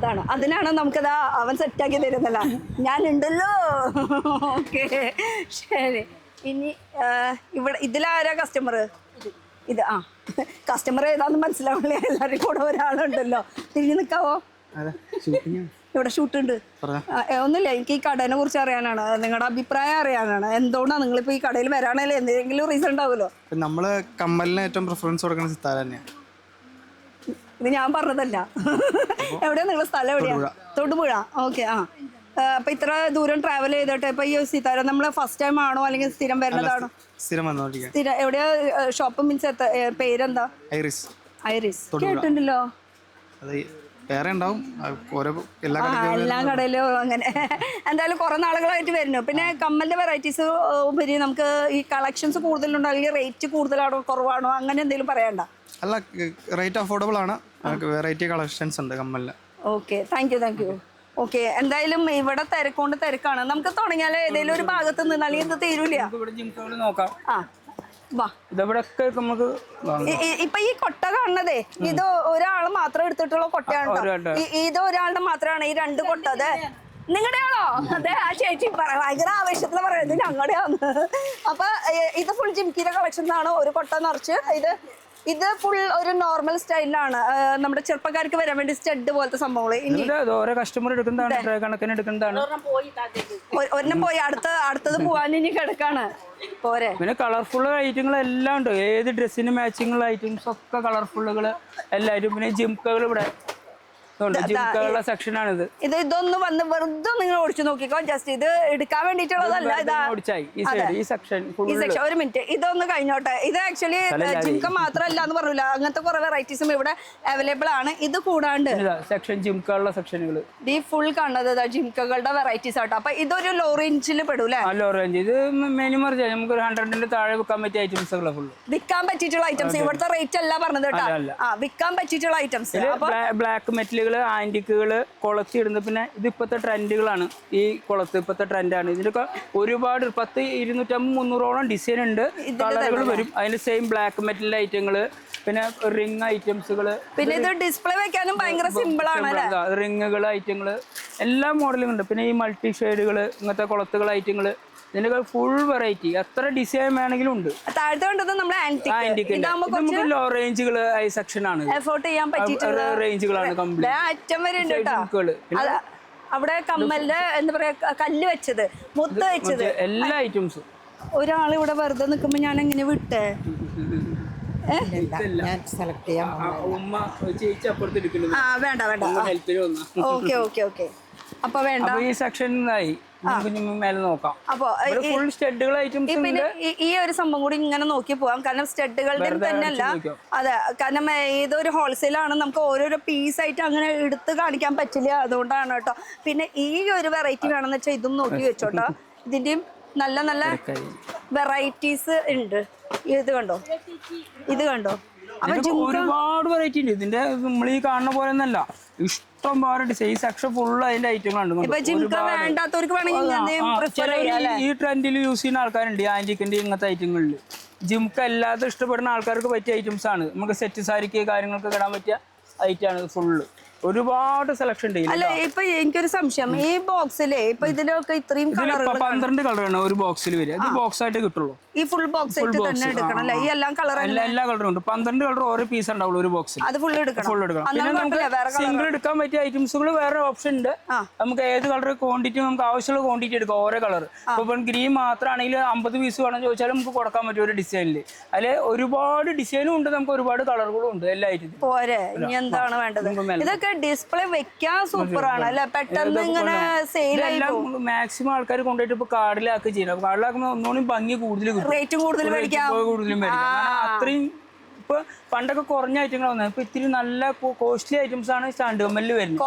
അതിനാണ് നമുക്കതാ അവൻ സെറ്റാക്കി തരുന്നല്ല. ഞാനുണ്ടല്ലോ. ഓക്കെ, ശരി. ഇനി ഇവിടെ ഇതിലാരാ കസ്റ്റമർ? ഇത് കസ്റ്റമർ ഏതാന്ന് മനസ്സിലാവില്ല. എല്ലാവരും കൂടെ ഒരാളുണ്ടല്ലോ. തിരിഞ്ഞു നിൽക്കാവോ? ഇവിടെ ഷൂട്ടുണ്ട്. ഒന്നുമില്ല, എനിക്ക് ഈ കടനെ കുറിച്ച് അറിയാനാണ്, നിങ്ങളുടെ അഭിപ്രായം അറിയാനാണ്. എന്തുകൊണ്ടാണ് നിങ്ങളിപ്പോൾ ഈ കടയിൽ വരാണല്ലേ? എന്തെങ്കിലും റീസൺ ഉണ്ടാവുമല്ലോ. നമ്മള് കമ്മലിന് ഏറ്റവും പ്രിഫറൻസ് കൊടുക്കുന്ന സിത്താര തന്നെയാണ്. ഇത് ഞാൻ പറഞ്ഞതല്ല. എവിടെയാ നിങ്ങളുടെ സ്ഥലം? എവിടെയാ? തൊടുപുഴ. ഓക്കെ. അപ്പൊ ഇത്ര ദൂരം ട്രാവൽ ചെയ്തോട്ടെ. ഇപ്പൊ ഈ സിത്താര നമ്മള് ഫസ്റ്റ് ടൈം ആണോ അല്ലെങ്കിൽ സ്ഥിരം വരുന്നതാണോ? സ്ഥിരം. എവിടെയാ ഷോപ്പ്? മീൻസ് പേരെന്താ? ഐറിസ്. കേട്ടിട്ടുണ്ടല്ലോ. വേറെ ഉണ്ടാവും എല്ലാ കടയിലും അങ്ങനെ. എന്തായാലും കുറെ നാളുകളായിട്ട് വരുന്നു. പിന്നെ കമ്മലിന്റെ വെറൈറ്റീസ് ഉപരി നമുക്ക് ഈ കളക്ഷൻസ് കൂടുതലുണ്ടോ അല്ലെങ്കിൽ റേറ്റ് കൂടുതലാണോ കുറവാണോ അങ്ങനെ എന്തെങ്കിലും പറയണ്ട? അല്ല, റേറ്റ് അഫോർഡബിൾ ആണ്. വെറൈറ്റി കളക്ഷൻസ് ഉണ്ട് കമ്മലിന്. Okay, thank you. ഓക്കെ, എന്തായാലും ഇവിടെ തിരക്കാണ്. നമുക്ക് തുടങ്ങിയാലേ ഏതെങ്കിലും ഒരു ഭാഗത്ത് നിന്ന് അല്ലെങ്കിൽ ഇത് തീരൂല. വാ. ഇതവിടെ ഒക്കെ നമുക്ക് ഇപ്പൊ ഈ കൊട്ട കാണുന്നതേ ഇത് ഒരാള് മാത്രം എടുത്തിട്ടുള്ള കൊട്ടയാണ് ട്ടോ. ഇത് ഒരാളുടെ മാത്രമാണ് ഈ 2 കൊട്ട. അതെ നിങ്ങളുടെയാണോ? അതെ ആ ചേച്ചി ഭയങ്കര ആവേശത്തിൽ പറയുന്നത് ഞങ്ങളുടെയാന്ന്. അപ്പൊ ഇത് ഫുൾ ജിംകിയുടെ കളക്ഷൻസ് ആണ്. ഒരു കൊട്ട നിറച്ച് ഇത് ഫുൾ ഒരു നോർമൽ സ്റ്റൈലിലാണ്. നമ്മുടെ ചെറുപ്പക്കാർക്ക് വരാൻ വേണ്ടി സ്റ്റഡ് പോലത്തെ സംഭവങ്ങൾ. ഓരോ കസ്റ്റമർ എടുക്കുന്നതാണ്, കണക്കിന് എടുക്കുന്നതാണ്. ഒരെണ്ണം പോയി അടുത്തത് പോവാൻ ഇനി കിടക്കാണ്. പോരെ. പിന്നെ കളർഫുൾ ഐറ്റങ്ങൾ എല്ലാം ഉണ്ട്. ഏത് ഡ്രസ്സിന് മാച്ചിങ് ഐറ്റംസ് ഒക്കെ കളർഫുള്ളുകൾ എല്ലാവരും. പിന്നെ ജിംക്കകൾ ഇവിടെ ജിംക്കകളുടെ സെക്ഷനാണിത്. ഇതൊന്ന് വന്ന് വെറുതെ നിങ്ങൾ ഓടിച്ചു നോക്കിക്കോ. ജസ്റ്റ് ഇത് എടുക്കാൻ വേണ്ടിട്ടുള്ളതല്ല. ഈ സെക്ഷൻ ഒരു മിനിറ്റ്, ഇതൊന്ന് കഴിഞ്ഞോട്ടെ. ഇത് ആക്ച്വലി ജിംക മാത്രമല്ല എന്ന് പറഞ്ഞില്ല, അങ്ങനത്തെ കുറെ വെറൈറ്റീസും ഇവിടെ അവൈലബിൾ ആണ്. ഇത് കൂടാണ്ട് സെക്ഷൻ ജിംക്കകളുടെ സെക്ഷനുകൾ ഈ ഫുൾ കാണുന്നത് ജിംക്കകളുടെ വെറൈറ്റീസ് ആട്ടോ. അപ്പൊ ഇതൊരു ലോ റേഞ്ചിൽ പെടൂലേ? Low range. ഇത് മിനിമം നമുക്ക് ഒരു 100ന്റെ താഴെ വിൽക്കാൻ പറ്റിയ ഐറ്റംസുകളാണ് ഫുള്ള്. വിൽക്കാൻ പറ്റിയിട്ടുള്ള ഐറ്റംസ്. ഇവിടുത്തെ റേറ്റ് അല്ല പറഞ്ഞത് കേട്ടോ. വിൽക്കാൻ പറ്റിയിട്ടുള്ള ഐറ്റംസ്. ബ്ലാക്ക് മെറ്റലുകൾ, ആന്റിക്കുകള്, കൊളത്തി ഇടുന്നത്. പിന്നെ ഇത് ഇപ്പോഴത്തെ ട്രെൻഡുകളാണ്. ഈ കൊളത്ത് ഇപ്പോഴത്തെ ട്രെൻഡാണ്. ഇതിലൊക്കെ ഒരുപാട് 10, 250, 300ഓളം ഡിസൈൻ ഉണ്ട്. കളറുകൾ വരും. അതിന് സെയിം ബ്ലാക്ക് മെറ്റൽ ഐറ്റങ്ങള്, പിന്നെ റിംഗ് ഐറ്റംസുകള്. പിന്നെ ഇത് ഡിസ്പ്ലേ വെക്കാനും ഭയങ്കര സിമ്പിൾ ആണ്. റിങ്ങുകൾ ഐറ്റങ്ങള് എല്ലാ മോഡലും ഉണ്ട്. പിന്നെ ഈ മൾട്ടി ഷെയ്ഡുകള്, ഇങ്ങനത്തെ കൊളത്തുകൾ ഐറ്റങ്ങള്, ഇതിന്റെ ഫുൾ വെറൈറ്റി. എത്ര ഡിസൈൻ വേണമെങ്കിലും ഉണ്ട്. നമുക്ക് ലോ റേഞ്ചുകൾ സെക്ഷൻ ആണ്. എഫോർട്ട് ചെയ്യാൻ പറ്റിയിട്ടുള്ള റേഞ്ചുകളാണ് അവിടെ കമ്മലിന്റെ എന്താ പറയാ, കല്ല് വെച്ചത്, മുത്ത് വെച്ചത്, എല്ലാ ഐറ്റംസും. ഒരാൾ ഇവിടെ വെറുതെ നിൽക്കുമ്പോ ഞാൻ എങ്ങനെ വിട്ടേ? വേണ്ട ഓക്കെ ഓക്കെ ഓക്കെ. അപ്പൊ വേണ്ട, ഈ സെക്ഷനായി മേലെ നോക്കാം. അപ്പൊ ഫുൾ സ്റ്റഡുകൾ ഐറ്റംസ്. പിന്നെ ഈ ഒരു സംഭവം കൂടി ഇങ്ങനെ നോക്കി പോവാം. കാരണം സ്റ്റഡുകളുടെ തന്നെയല്ല. അതെ, കാരണം ഏതൊരു ഹോൾസെയിലാണ്, നമുക്ക് ഓരോരോ പീസ് ആയിട്ട് അങ്ങനെ എടുത്ത് കാണിക്കാൻ പറ്റില്ല. അതുകൊണ്ടാണ് കേട്ടോ. പിന്നെ ഈ ഒരു വെറൈറ്റി വേണമെന്ന് വെച്ചാൽ ഇതും നോക്കി വെച്ചോട്ടോ. ഇതിന്റെയും നല്ല നല്ല വെറൈറ്റീസ് ഉണ്ട്. ഇത് കണ്ടോ, ഇത് കണ്ടോ. ഒരുപാട് വെറൈറ്റി ഉണ്ട്. ഇതിന്റെ നമ്മൾ ഈ കാണുന്ന പോലെ ഒന്നല്ല, ഇഷ്ടം പോലെ ഡിസൈൻ. സെക്ഷൻ ഫുള്ള് അതിന്റെ ഐറ്റങ്ങളുണ്ട്. ഈ ട്രെൻഡിൽ യൂസ് ചെയ്യുന്ന ആൾക്കാരുണ്ട്. ആന്റിക്കിന്റെ ഇങ്ങനത്തെ ഐറ്റങ്ങളിൽ ജിംക്ക അല്ലാതെ ഇഷ്ടപ്പെടുന്ന ആൾക്കാർക്ക് പറ്റിയ ഐറ്റംസ് ആണ്. നമുക്ക് സെറ്റ് സാരിക്ക് കാര്യങ്ങൾക്ക് ഇടാൻ പറ്റിയ ഐറ്റാണ് ഫുള്ള്. ഒരുപാട് സെലക്ഷൻ ഉണ്ട്. അല്ല, ഇപ്പൊ എനിക്കൊരു സംശയം, ഈ ബോക്സിലെ ഇപ്പൊ ഇതിലൊക്കെ ഇത്രയും 12 കളറാണ് ഒരു ബോക്സിൽ വരിക. ഇത് ബോക്സ് ആയിട്ട് കിട്ടുള്ളൂ. ഈ ഫുൾ ബോക്സ് തന്നെ എടുക്കണം അല്ലേ? ഈ എല്ലാം കളർ എല്ലാ കളറും ഉണ്ട്. 12 കളർ ഓരോ പീസ് ഉണ്ടാവുള്ളൂ ഒരു ബോക്സിൽ. അത് ഫുൾ എടുക്കണം. പിന്നെ നമുക്ക് സിംഗിൾ എടുക്കാൻ പറ്റിയ ഐറ്റംസുകൾ വേറെ ഓപ്ഷൻ ഉണ്ട്. നമുക്ക് ഏത് കളർ ക്വാണ്ടിറ്റി, നമുക്ക് ആവശ്യമുള്ള ക്വാണ്ടിറ്റി എടുക്കാം. ഓരോ കളർ ഇപ്പൊ ഗ്രീൻ മാത്രമാണെങ്കിൽ 50 പീസ് വേണമെന്ന് ചോദിച്ചാൽ നമുക്ക് കൊടുക്കാൻ പറ്റും ഒരു ഡിസൈനിൽ. അതിൽ ഒരുപാട് ഡിസൈനും ഉണ്ട്, നമുക്ക് ഒരുപാട് കളറുകളും ഉണ്ട്. എല്ലാ ഐറ്റത്തിലും പോരെ. ഇനി എന്താണ് വേണ്ടത്? ഇതൊക്കെ ഡിസ്പ്ലേ വെക്കാൻ സൂപ്പർ ആണ് അല്ലെ? പെട്ടെന്ന് ഇങ്ങനെ സെയിൽ ആയി പോകും. മാക്സിമം ആൾക്കാർ കൊണ്ടുപോയിട്ട് ഇപ്പൊ കാർഡിലാക്കി ചെയ്യണം. കാർഡിലാക്കുമ്പോൾ ഒന്നുകൂടി ഭംഗി കൂടുതൽ കിട്ടും. റേറ്റും കൂടുതൽ മേടിക്കാം. അത്രയും ഇപ്പൊ പണ്ടൊക്കെ കുറഞ്ഞ ഐറ്റങ്ങൾ വന്നത്. ഇപ്പൊ ഇത്തിരി നല്ല കോസ്റ്റ്ലി ഐറ്റംസ് ആണ് സ്റ്റാൻഡ് കമ്മലിൽ വരുന്നത്.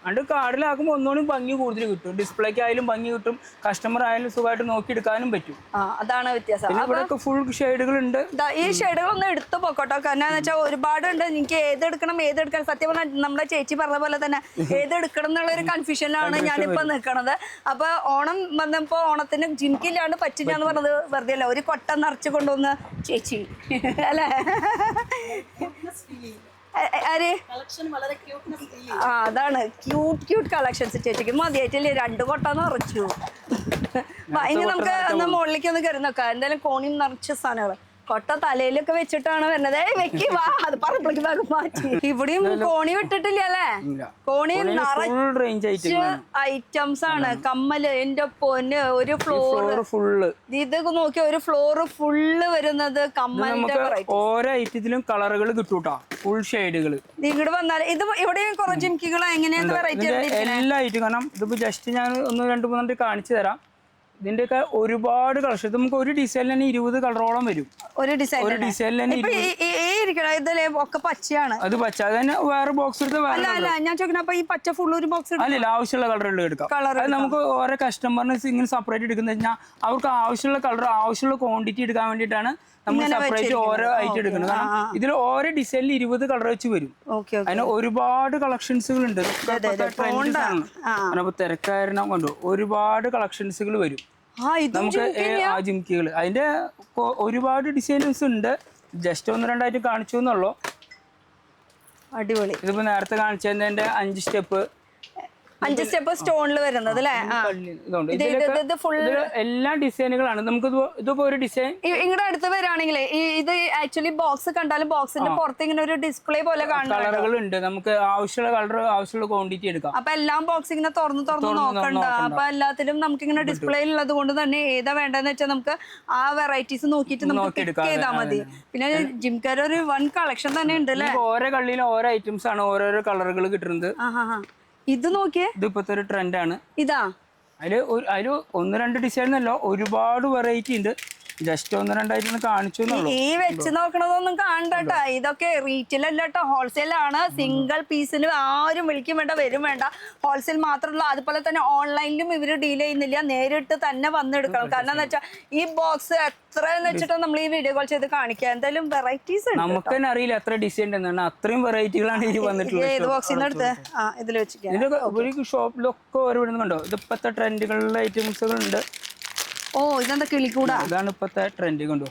അണ്ട് കാർഡിലാക്കുമ്പോൾ ഒന്നുകൂടി ഭംഗി കൂടുതൽ കിട്ടും. ഡിസ്പ്ലേക്ക് ആയാലും ഭംഗി കിട്ടും. കസ്റ്റമർ ആയാലും സുഖമായിട്ട് നോക്കിയെടുക്കാനും പറ്റും. അതാണ് വ്യത്യാസം. ഇവിടെ ഫുൾ ഷെയ്ഡുകൾ ഉണ്ട്. ഈ ഷെയ്ഡുകൾ ഒന്ന് എടുത്തു പോക്കോട്ടോ. കാരണം എന്ന് വെച്ചാൽ ഒരുപാടുണ്ട്. എനിക്ക് ഏതെടുക്കണം സത്യം പറഞ്ഞാൽ നമ്മുടെ ചേച്ചി പറഞ്ഞ പോലെ തന്നെ ഏതെടുക്കണം എന്നുള്ള ഒരു കൺഫ്യൂഷനിലാണ് ഞാനിപ്പോ നിൽക്കണത്. അപ്പൊ ഓണം വന്നപ്പോ ഓണത്തിന് ജിംക്കില്ലാണ്ട് പറ്റില്ല എന്ന് പറഞ്ഞത് വെറുതെ അല്ല. ഒരു കൊട്ട നിറച്ച് കൊണ്ടുവന്ന് ചേച്ചി അല്ലേ? അതാണ് ക്യൂട്ട് കളക്ഷൻസ്. ചേച്ചിക്ക് മതിയായിട്ടില്ലേ? 2 കൊട്ട നിറച്ചു. ഇനി നമുക്ക് ഒന്ന് മുകളിലേക്ക് ഒന്ന് കയറി നോക്കാം. എന്തായാലും കോണിയും നിറച്ച സാധനങ്ങൾ. കൊട്ട തലയിലൊക്കെ വെച്ചിട്ടാണ് വരുന്നത്. വെക്കി വാ, അത് പറപ്പിലേക്ക് വേഗം മാറ്റി. ഇവിടെയും കോണി വിട്ടിട്ടില്ല അല്ലേ? കോണി നിറച്ച് ഐറ്റംസ് ആണ്. കമ്മല്, എന്റെ പൊന്ന്, ഒരു ഫ്ലോർ ഫുള്ള്. ഇതൊക്കെ നോക്കിയ ഒരു ഫ്ലോർ ഫുള്ള് വരുന്നത് കമ്മലിന്റെ. ഓരോ ഐറ്റത്തിലും കളറുകൾ കിട്ടൂട്ടാ, ഫുൾ ഷെയ്ഡുകൾ. ഇങ്ങോട്ട് വന്നാൽ ഇത് ഇവിടെയും കുറെ ജിംക്കികൾ എങ്ങനെയാണ് വെറൈറ്റി എല്ലാ ഐറ്റം. കാരണം ഇതിപ്പോ ജസ്റ്റ് ഞാൻ 1, 2, 3 കാണിച്ചു തരാം. ഇതിന്റെയൊക്കെ ഒരുപാട് കളക്ഷൻ. നമുക്ക് ഒരു ഡിസൈനിൽ തന്നെ 20 കളറോളം വരും. ഒരു ഡിസൈനിൽ തന്നെ ഒക്കെ പച്ചയാണ്. അത് പച്ച. അത് തന്നെ വേറെ ബോക്സ് എടുത്ത് ഞാൻ ചോദിക്കണം. ഈ പച്ച ഫുൾ ഒരു ബോക്സ് അല്ലല്ല, ആവശ്യമുള്ള കളറുകൾ എടുക്കാം. അത് നമുക്ക് ഓരോ കസ്റ്റമറിന് ഇങ്ങനെ സെപ്പറേറ്റ് എടുക്കുന്നത് വെച്ചാൽ അവർക്ക് ആവശ്യമുള്ള കളർ, ആവശ്യമുള്ള ക്വാണ്ടിറ്റി എടുക്കാൻ വേണ്ടിയിട്ടാണ് നമ്മൾ സെപ്പറേറ്റ് ഓരോ ഐറ്റം എടുക്കുന്നത്. കാരണം ഇതിൽ ഓരോ ഡിസൈനിൽ 20 കളർ വെച്ച് വരും. അതിന് ഒരുപാട് കളക്ഷൻസുകൾ ഉണ്ട്. അപ്പൊ തിരക്കാരണം കൊണ്ടോ ഒരുപാട് കളക്ഷൻസുകൾ വരും. നമുക്ക് ആ ജിംകികൾ അതിന്റെ ഒരുപാട് ഡിസൈൻസ് ഉണ്ട്. ജസ്റ്റ് 1-2 കാണിച്ചു എന്നുള്ളൂ. അടിപൊളി. ഇതിപ്പോ നേരത്തെ കാണിച്ചതിന്റെ 5 സ്റ്റെപ്പ് സ്റ്റോണിൽ വരുന്നത് അല്ലേ? എല്ലാ ഡിസൈനുകളാണ്. നമുക്ക് ഇതിപ്പോ ഒരു ഡിസൈൻ ഇങ്ങടെ അടുത്ത് വരാണെങ്കിലേ ഇത് ആക്ച്വലി ബോക്സ് കണ്ടാലും ബോക്സിന്റെ പുറത്ത് ഇങ്ങനെ ഒരു ഡിസ്പ്ലേ പോലെ കളറുകൾ ഉണ്ട്. നമുക്ക് ആവശ്യമുള്ള കളർ ആവശ്യമുള്ള ക്വാണ്ടിറ്റി എടുക്കാം. അപ്പൊ എല്ലാം ബോക്സ് ഇങ്ങനെ തുറന്ന് നോക്കണ്ട. അപ്പൊ എല്ലാത്തിലും നമുക്ക് ഇങ്ങനെ ഡിസ്പ്ലേ ഉള്ളത് കൊണ്ട് തന്നെ ഏതാ വേണ്ടെന്ന് വെച്ചാൽ നമുക്ക് ആ വെറൈറ്റീസ് നോക്കിയിട്ട് നമുക്ക് പിക്ക് ചെയ്താൽ മതി. പിന്നെ ജിംകാര ഒരു വൺ കളക്ഷൻ തന്നെ ഉണ്ട് അല്ലേ? ഓരോ കള്ളിയിലും ഓരോ ഐറ്റംസ് ആണ് ഓരോരോ കളറുകൾ കിട്ടുന്നത്. ഇത് നോക്കിയേ, ഇത് ഇപ്പോഴത്തെ ഒരു ട്രെൻഡാണ്. ഇതാ അതില് 1-2 ഡിസൈൻ അല്ല, ഒരുപാട് വെറൈറ്റി ഉണ്ട്. ജസ്റ്റ് 1-2 കാണിച്ചു. ഈ വെച്ച് നോക്കണതൊന്നും കാണണ്ട. ഇതൊക്കെ റീറ്റെയിൽ അല്ല കേട്ടോ, ഹോൾസെയിൽ ആണ്. സിംഗിൾ പീസിന് ആരും വിളിക്കും വേണ്ട, വരും വേണ്ട. ഹോൾസെയിൽ മാത്രമല്ല, അതുപോലെ തന്നെ ഓൺലൈനിലും ഇവര് ഡീൽ ചെയ്യുന്നില്ല, നേരിട്ട് തന്നെ വന്നെടുക്കണം. കാരണം എന്താ വെച്ചാൽ ഈ ബോക്സ് എത്രയെന്ന് വെച്ചിട്ട് നമ്മൾ ഈ വീഡിയോ കോൾ ചെയ്ത് കാണിക്കാം. എന്തായാലും വെറൈറ്റീസ് നമുക്ക് തന്നെ അറിയില്ല എത്ര ഡിസൈൻ എന്നാണ്. അത്രയും വെറൈറ്റികളാണ് ഈ വന്നിട്ടുള്ളത്. ഏത് ബോക്സിൽ നിന്ന് എടുത്ത് ഇതിൽ വെച്ചിരിക്കാം. ഇതിലൊക്കെ ഷോപ്പിലൊക്കെ ഓരോ കണ്ടോ. ഇത് ഇപ്പോഴത്തെ ട്രെൻഡുകളിലെ ഐറ്റംസുകൾ ഉണ്ട്. ഓ, ഇതെന്താ കിളിക്കൂടാ? ഇതാണ് ഇപ്പോഴത്തെ ട്രെൻഡ്. കണ്ടോ,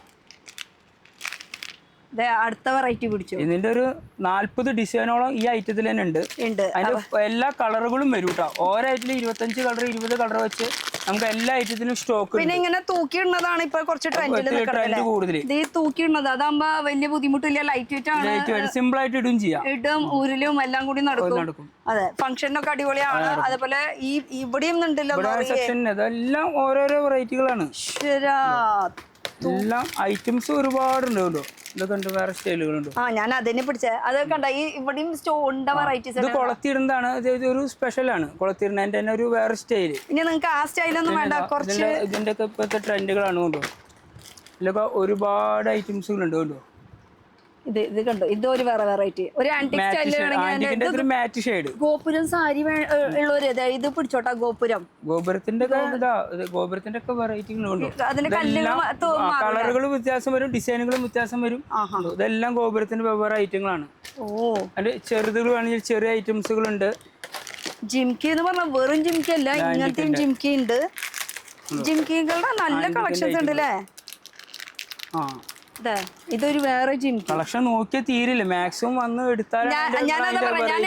അടുത്ത വെറൈറ്റി പിടിച്ചു. ഇതിന്റെ ഒരു 40 ഡിസൈനോളം ഈ ഐറ്റത്തിൽ തന്നെ ഉണ്ട്. അതിന്റെ എല്ലാ കളറുകളും വരും കേട്ടോ. ഓരോ ഐറ്റത്തിലും 25 കളർ 20 കളർ വെച്ച് നമുക്ക് എല്ലാ ഐറ്റത്തിലും സ്റ്റോക്ക്. പിന്നെ ഇങ്ങനെ തൂക്കിയിടുന്നതാണ് ഇപ്പൊ കുറച്ച് ട്രെൻഡ് കൂടുതൽ. ഇത് തൂക്കിയിടുന്നത് അതാകുമ്പോ വലിയ ബുദ്ധിമുട്ടില്ല, ലൈറ്റ് വെയിറ്റ് ആണ്, സിമ്പിൾ ആയിട്ട് ഇടും ചെയ്യാം. ഇടും ഊരിലും എല്ലാം കൂടി നടക്കും. അതെ, ഫംഗ്ഷനൊക്കെ അടിപൊളിയാണ്. അതേപോലെ ഈ ഇവിടെയും ഉണ്ടല്ലോ ഇതെല്ലാം ഓരോരോ വെറൈറ്റികളാണ്. എല്ലാം ഐറ്റംസ് ഒരുപാടുണ്ട് കേട്ടോ. ഇതൊക്കെ ഉണ്ട്, വേറെ സ്റ്റൈലുകളുണ്ട്. ഞാൻ അതിനെ പിടിച്ചേ. അത് കണ്ട ഈ ഇവിടെയും സ്റ്റോണിന്റെ വെറൈറ്റീസ്. ഇത് കൊളത്തിടുന്നതാണ്. ഒരു സ്പെഷ്യലാണ് കൊളത്തിടുന്നതിന്റെ തന്നെ ഒരു വേറെ സ്റ്റൈല്. ഇനി നിങ്ങൾക്ക് ആ സ്റ്റൈലൊന്നും വേണ്ട, കുറച്ച് ഇതിന്റെ ഒക്കെ ഇപ്പോഴത്തെ ട്രെൻഡുകളാണ് കൊണ്ടോ. ഇതിലൊക്കെ ഒരുപാട് ഐറ്റംസുകളുണ്ട് കേട്ടോ. ഇത് കണ്ടോ, ഇതൊരു വേറെ വെറൈറ്റി, ഒരു ആന്റിക് സ്റ്റൈലിൽ മാറ്റ് ഷെയ്ഡ്. ഗോപുരം സാരി ഉള്ളവര് ഇത് പിടിച്ചോട്ടാ. ഗോപുരത്തിന്റെ ഒക്കെ വെറൈറ്റികളുണ്ട്. അതിന്റെ കളറുകൾ വ്യത്യാസം വരും, ഡിസൈനുകളും വ്യത്യാസം വരും. ഇതെല്ലാം ഗോപുരത്തിന്റെ വെവ്വേറെ ഐറ്റങ്ങളാണ്. അതിന്റെ ചെറുതുകൾ വേണമെങ്കിൽ ചെറിയ ഐറ്റംസുകളുണ്ട്. ജിംകി എന്ന് പറഞ്ഞാൽ വെറും ജിംകി അല്ല, ഇങ്ങനത്തെയും ജിംകി ഉണ്ട്. ജിംകികളുടെ നല്ല കളക്ഷൻസ് ഉണ്ട് അല്ലേ? ഇതൊരു വേറെ ജിംകി കളക്ഷൻ നോക്കിയാൽ തീരില്ല. മാക്സിമം വന്ന് എടുത്താൽ ഞാനതാ പറയാം. ഞാൻ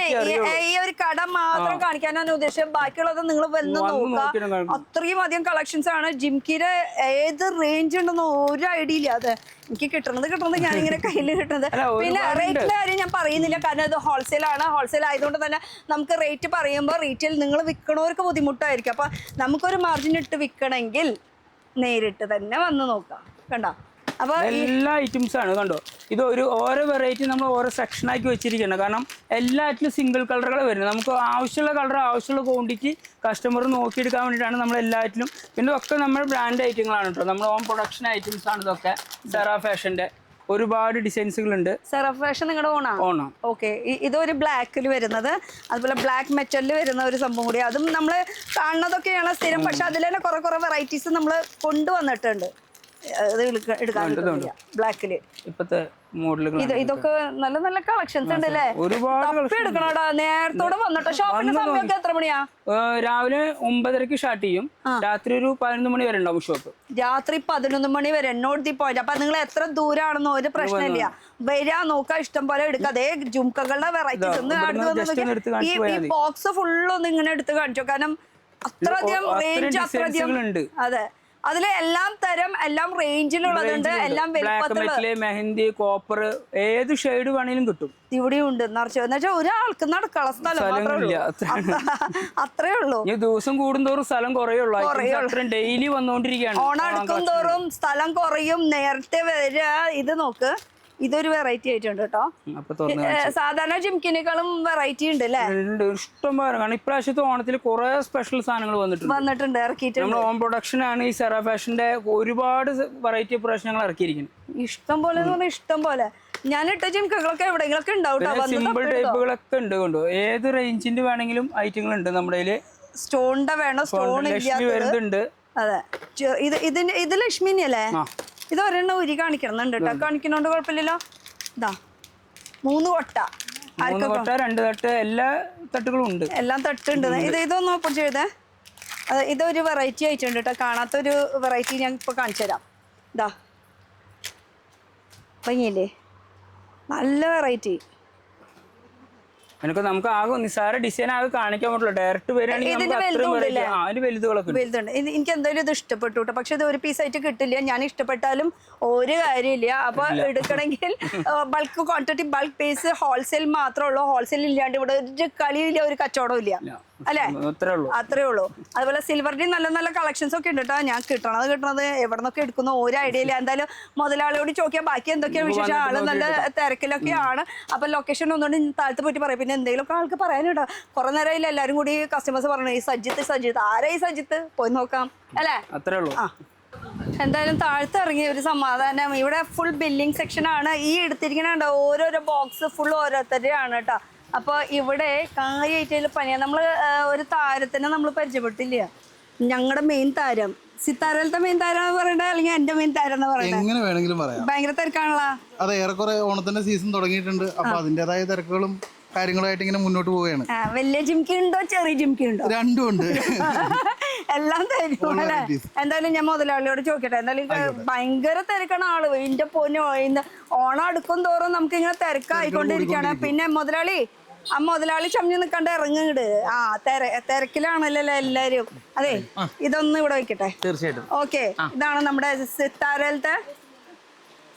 ഈ ഒരു കട മാത്രം കാണിക്കാനാണ് ഉദ്ദേശം. ബാക്കിയുള്ളത് നിങ്ങൾ വന്ന് നോക്കാം. അത്രയും അധികം കളക്ഷൻസ് ആണ്. ജിംകിയുടെ ഏത് റേഞ്ച് ഉണ്ടെന്ന് ഒരു ഐഡിയ ഇല്ല. അതെ, എനിക്ക് കിട്ടുന്നത് ഞാനിങ്ങനെ കയ്യിൽ കിട്ടുന്നത്. പിന്നെ റേറ്റിന്റെ കാര്യം ഞാൻ പറയുന്നില്ല, കാരണം ഇത് ഹോൾസെയിൽ ആണ്. ഹോൾസെയിൽ ആയതുകൊണ്ട് തന്നെ നമുക്ക് റേറ്റ് പറയുമ്പോൾ റീറ്റെയിൽ നിങ്ങൾ വിൽക്കണവർക്ക് ബുദ്ധിമുട്ടായിരിക്കും. അപ്പൊ നമുക്കൊരു മാർജിൻ ഇട്ട് വിൽക്കണമെങ്കിൽ നേരിട്ട് തന്നെ വന്ന് നോക്കാം. കണ്ടോ, എല്ലാ ഐറ്റംസ് ആണ്. കണ്ടോ, ഇത് ഓരോ വെറൈറ്റി നമ്മൾ ഓരോ സെക്ഷനാക്കി വെച്ചിരിക്കണം. കാരണം എല്ലാറ്റിലും സിംഗിൾ കളറുകൾ വരുന്നത്. നമുക്ക് ആവശ്യമുള്ള കളർ ആവശ്യമുള്ള ക്വാണ്ടിറ്റി കസ്റ്റമർ നോക്കിയെടുക്കാൻ വേണ്ടിയിട്ടാണ് നമ്മൾ എല്ലാറ്റിലും. പിന്നെ ഒക്കെ നമ്മൾ ബ്രാൻഡ് ഐറ്റങ്ങളാണ് കേട്ടോ. നമ്മൾ ഓൺ പ്രൊഡക്ഷൻ ഐറ്റംസ് ആണ് ഇതൊക്കെ. സെറാ ഫാഷന്റെ ഒരുപാട് ഡിസൈൻസുകളുണ്ട്. സെറാ ഫാഷൻ നിങ്ങളുടെ ഓണാ? ഓക്കെ. ഇതൊരു ബ്ലാക്കിൽ വരുന്നത്, അതുപോലെ ബ്ലാക്ക് മെറ്റലിൽ വരുന്ന ഒരു സംഭവം കൂടി. അതും നമ്മൾ കാണുന്നതൊക്കെയാണ് സ്ഥിരം. പക്ഷെ അതിൽ തന്നെ കുറെ വെറൈറ്റീസ് നമ്മൾ കൊണ്ടുവന്നിട്ടുണ്ട്. ബ്ലാക്കില് ഇപ്പത്തെ മോഡലുകൾ. ഇതൊക്കെ നല്ല നല്ല കളക്ഷൻസ് ഉണ്ട് അല്ലേ? എടുക്കണോടാ, നേരത്തോടെ വന്നിട്ടോ. ഷോപ്പിന്റെ സമയമൊക്കെ എത്ര മണിയാ? രാവിലെ 9:30 സ്റ്റാർട്ട് ചെയ്യും. രാത്രി ഒരു 11 മണി വരെ ഉണ്ടാവും ഷോപ്പ്. രാത്രി 11 മണി വരെ. Note the point. അപ്പൊ നിങ്ങൾ എത്ര ദൂരാണെന്നോ ഒരു പ്രശ്നമില്ല, വരാ നോക്കാം, ഇഷ്ടം പോലെ എടുക്കാം. അതേ ജുംക്കകളുടെ വെറൈറ്റീസ് ഈ ബോക്സ് ഫുള്ളൊന്നും ഇങ്ങനെ എടുത്ത് കാണിച്ചോ. കാരണം അത്രയധികം റേഞ്ച്, അത്രയധികം. അതെ, അതില് എല്ലാം റേഞ്ചിലുള്ളതുണ്ട്, എല്ലാം വലുപ്പത്തില്. മെഹന്തി, കോപ്പർ, ഏത് ഷെയ്ഡ് വേണേലും കിട്ടും. ഇവിടെയും ഉണ്ട് നിറച്ചു. എന്ന് വെച്ചാൽ ഒരാൾക്ക് നടക്കള സ്ഥലം അത്രേ ഉള്ളൂ. ദിവസം കൂടുന്തോറും സ്ഥലം കുറയുള്ളൂ. ഡെയിലി വന്നോണ്ടിരിക്കുകയാണ്. ഓണടുക്കും തോറും സ്ഥലം കുറയും. നേരത്തെ വരിക. ഇത് നോക്ക്, ഇതൊരു വെറൈറ്റി ആയിട്ടുണ്ട് കേട്ടോ. സാധാരണ ജിംകിനേക്കാളും വെറൈറ്റി ഉണ്ട് അല്ലേ? ഇഷ്ടം പോലെ. കാരണം ഇപ്രാവശ്യത്തെ ഓണത്തിൽ കുറെ സ്പെഷ്യൽ സാധനങ്ങൾ വന്നിട്ടുണ്ട്, ഇറക്കിയിട്ടുണ്ട്. നമ്മൾ ഓൺ പ്രൊഡക്ഷൻ ആണ് ഈ സെറാ ഫാഷന്റെ ഒരുപാട് വെറൈറ്റി ഇപ്രാവശ്യം ഞങ്ങൾ ഇറക്കിയിരിക്കുന്നത്. ഇഷ്ടം പോലെ എന്ന് പറഞ്ഞാൽ ഇഷ്ടം പോലെ. ഞാൻ ഇട്ട ജിംകകളൊക്കെ എവിടെയെങ്കിലൊക്കെ ഉണ്ടാവും. സിമ്പിൾ ടൈപ്പുകളൊക്കെ ഉണ്ട്. കൊണ്ടോ, ഏത് റേഞ്ചിന്റെ വേണമെങ്കിലും ഐറ്റങ്ങൾ ഉണ്ട് നമ്മുടെ കയ്യില്. സ്റ്റോണിന്റെ വേണോ, സ്റ്റോൺ വരുന്നുണ്ട്. അതെ, ഇത് ലക്ഷ്മിനി അല്ലേ? ഇത് ഒരെണ്ണം ഉരി കാണിക്കണമെന്നുണ്ട് കേട്ടോ. കാണിക്കണോണ്ട് കുഴപ്പമില്ലല്ലോ. ഇതാ 3 കൊട്ട, 2 തട്ട്, എല്ലാ തട്ടുകളും ഉണ്ട്. എല്ലാം തട്ടുണ്ട്. ഇതൊന്നും ഓപ്പൺ ചെയ്തേ. ഇതൊരു വെറൈറ്റി ആയിട്ടുണ്ട് കേട്ടോ. കാണാത്തൊരു വെറൈറ്റി ഞാൻ ഇപ്പോൾ കാണിച്ചു തരാം. ഇതാ ഭംഗിയില്ലേ, നല്ല വെറൈറ്റി. എനിക്ക് നമുക്ക് ആകെ നിസ്സാര ഡിസൈൻ ആകെ കാണിക്കാൻ പറ്റുള്ളൂ. ഡയറക്റ്റ് വരികയാണെങ്കിൽ വലുതുകളൊക്കെ വലുതുണ്ട്. എനിക്ക് എന്തായാലും ഇത് ഇഷ്ടപ്പെട്ടു കേട്ടോ. പക്ഷെ ഇത് ഒരു പീസായിട്ട് കിട്ടില്ല. ഞാൻ ഇഷ്ടപ്പെട്ടാലും ഒരു കാര്യമില്ല. അപ്പൊ എടുക്കണമെങ്കിൽ bulk quantity, bulk piece, wholesale മാത്രമേ ഉള്ളൂ. ഹോൾസെയിൽ ഇല്ലാണ്ട് ഇവിടെ ഒരു കളിയില്ല, ഒരു കച്ചവടം ഇല്ല അല്ലേ? അത്രേ ഉള്ളൂ. അതുപോലെ സിൽവറിന്റെ നല്ല നല്ല കളക്ഷൻസ് ഒക്കെ ഉണ്ട് കേട്ടോ. ഞാൻ കിട്ടണത് എവിടെ നിന്നൊക്കെ എടുക്കുന്ന ഒരു ഐഡിയ ഇല്ല. എന്തായാലും മുതലാളിയോട് ചോദിക്കാൻ ബാക്കി എന്തൊക്കെയാണ് വിശേഷം. ആള് നല്ല തിരക്കിലൊക്കെയാണ്. അപ്പൊ ലൊക്കേഷൻ ഒന്നുകൊണ്ട് താഴത്ത് പോയിട്ട് പറയാം. പിന്നെ എന്തെങ്കിലുമൊക്കെ ആൾക്ക് പറയാനുണ്ടോ? കുറെ നേരമായില്ല എല്ലാരും കൂടി കസ്റ്റമേഴ്സ് പറഞ്ഞു ഈ സജിത്ത് ആരാ ഈ സജിത്ത്, പോയി നോക്കാം അല്ലേ? അത്രേ ഉള്ളൂ. എന്തായാലും താഴത്ത് ഇറങ്ങി ഒരു സമാധാനം. ഇവിടെ ഫുൾ ബില്ലിംഗ് സെക്ഷൻ ആണ്. ഈ എടുത്തിരിക്കണുണ്ടോ ഓരോരോ ബോക്സ് ഫുൾ ഓരോരുത്തരുടെ ആണ് കേട്ടോ. അപ്പോൾ ഇവിടെ കാര്യമായിട്ട് പണിയാണ്. നമ്മൾ ഒരു താരത്തിനെ നമ്മൾ പരിചയപ്പെട്ടില്ല. ഞങ്ങളുടെ മെയിൻ താരം സിത്താരത്തെ മെയിൻ താരം എന്ന് പറയണ്ടേ, അല്ലെങ്കിൽ എന്റെ മെയിൻ താരം എന്ന് പറയണ്ടേ? എങ്ങനെ വേണമെങ്കിലും പറയാം. ഭയങ്കര തിരക്കാണല്ലോ. അതെ, ഏറെക്കുറെ ഓണത്തിന്റെ സീസൺ തുടങ്ങിയിട്ടുണ്ട്. അപ്പൊ അതിന്റേതായ തിരക്കുകളും കാര്യങ്ങളായിട്ട് ഇങ്ങനെ മുന്നോട്ട് പോവുകയാണ്. വലിയ ജിംകി ഉണ്ടോ ചെറിയ ജിംകി ഉണ്ടോ? രണ്ടും ഉണ്ട്. എല്ലാം തരും അല്ലേ? എന്തായാലും ഞാൻ മുതലാളിയോട് ചോദിക്കട്ടെ. എന്തായാലും ഭയങ്കര തിരക്കാണ് ആള്. ഇതിന്റെ പൊന്നോ, ഇന്ന് ഓണം അടുക്കും തോറും നമുക്ക് ഇങ്ങനെ തിരക്കായിക്കൊണ്ടിരിക്കുകയാണ്. പിന്നെ മുതലാളി ചമ്മി നിൽക്കാണ്ട് ഇറങ്ങിട്. തിരക്കിലാണല്ലോ എല്ലാരും. അതെ, ഇതൊന്നും ഇവിടെ വെക്കട്ടെ. തീർച്ചയായിട്ടും. ഓക്കെ, ഇതാണ് നമ്മുടെ സിത്താരത്തെ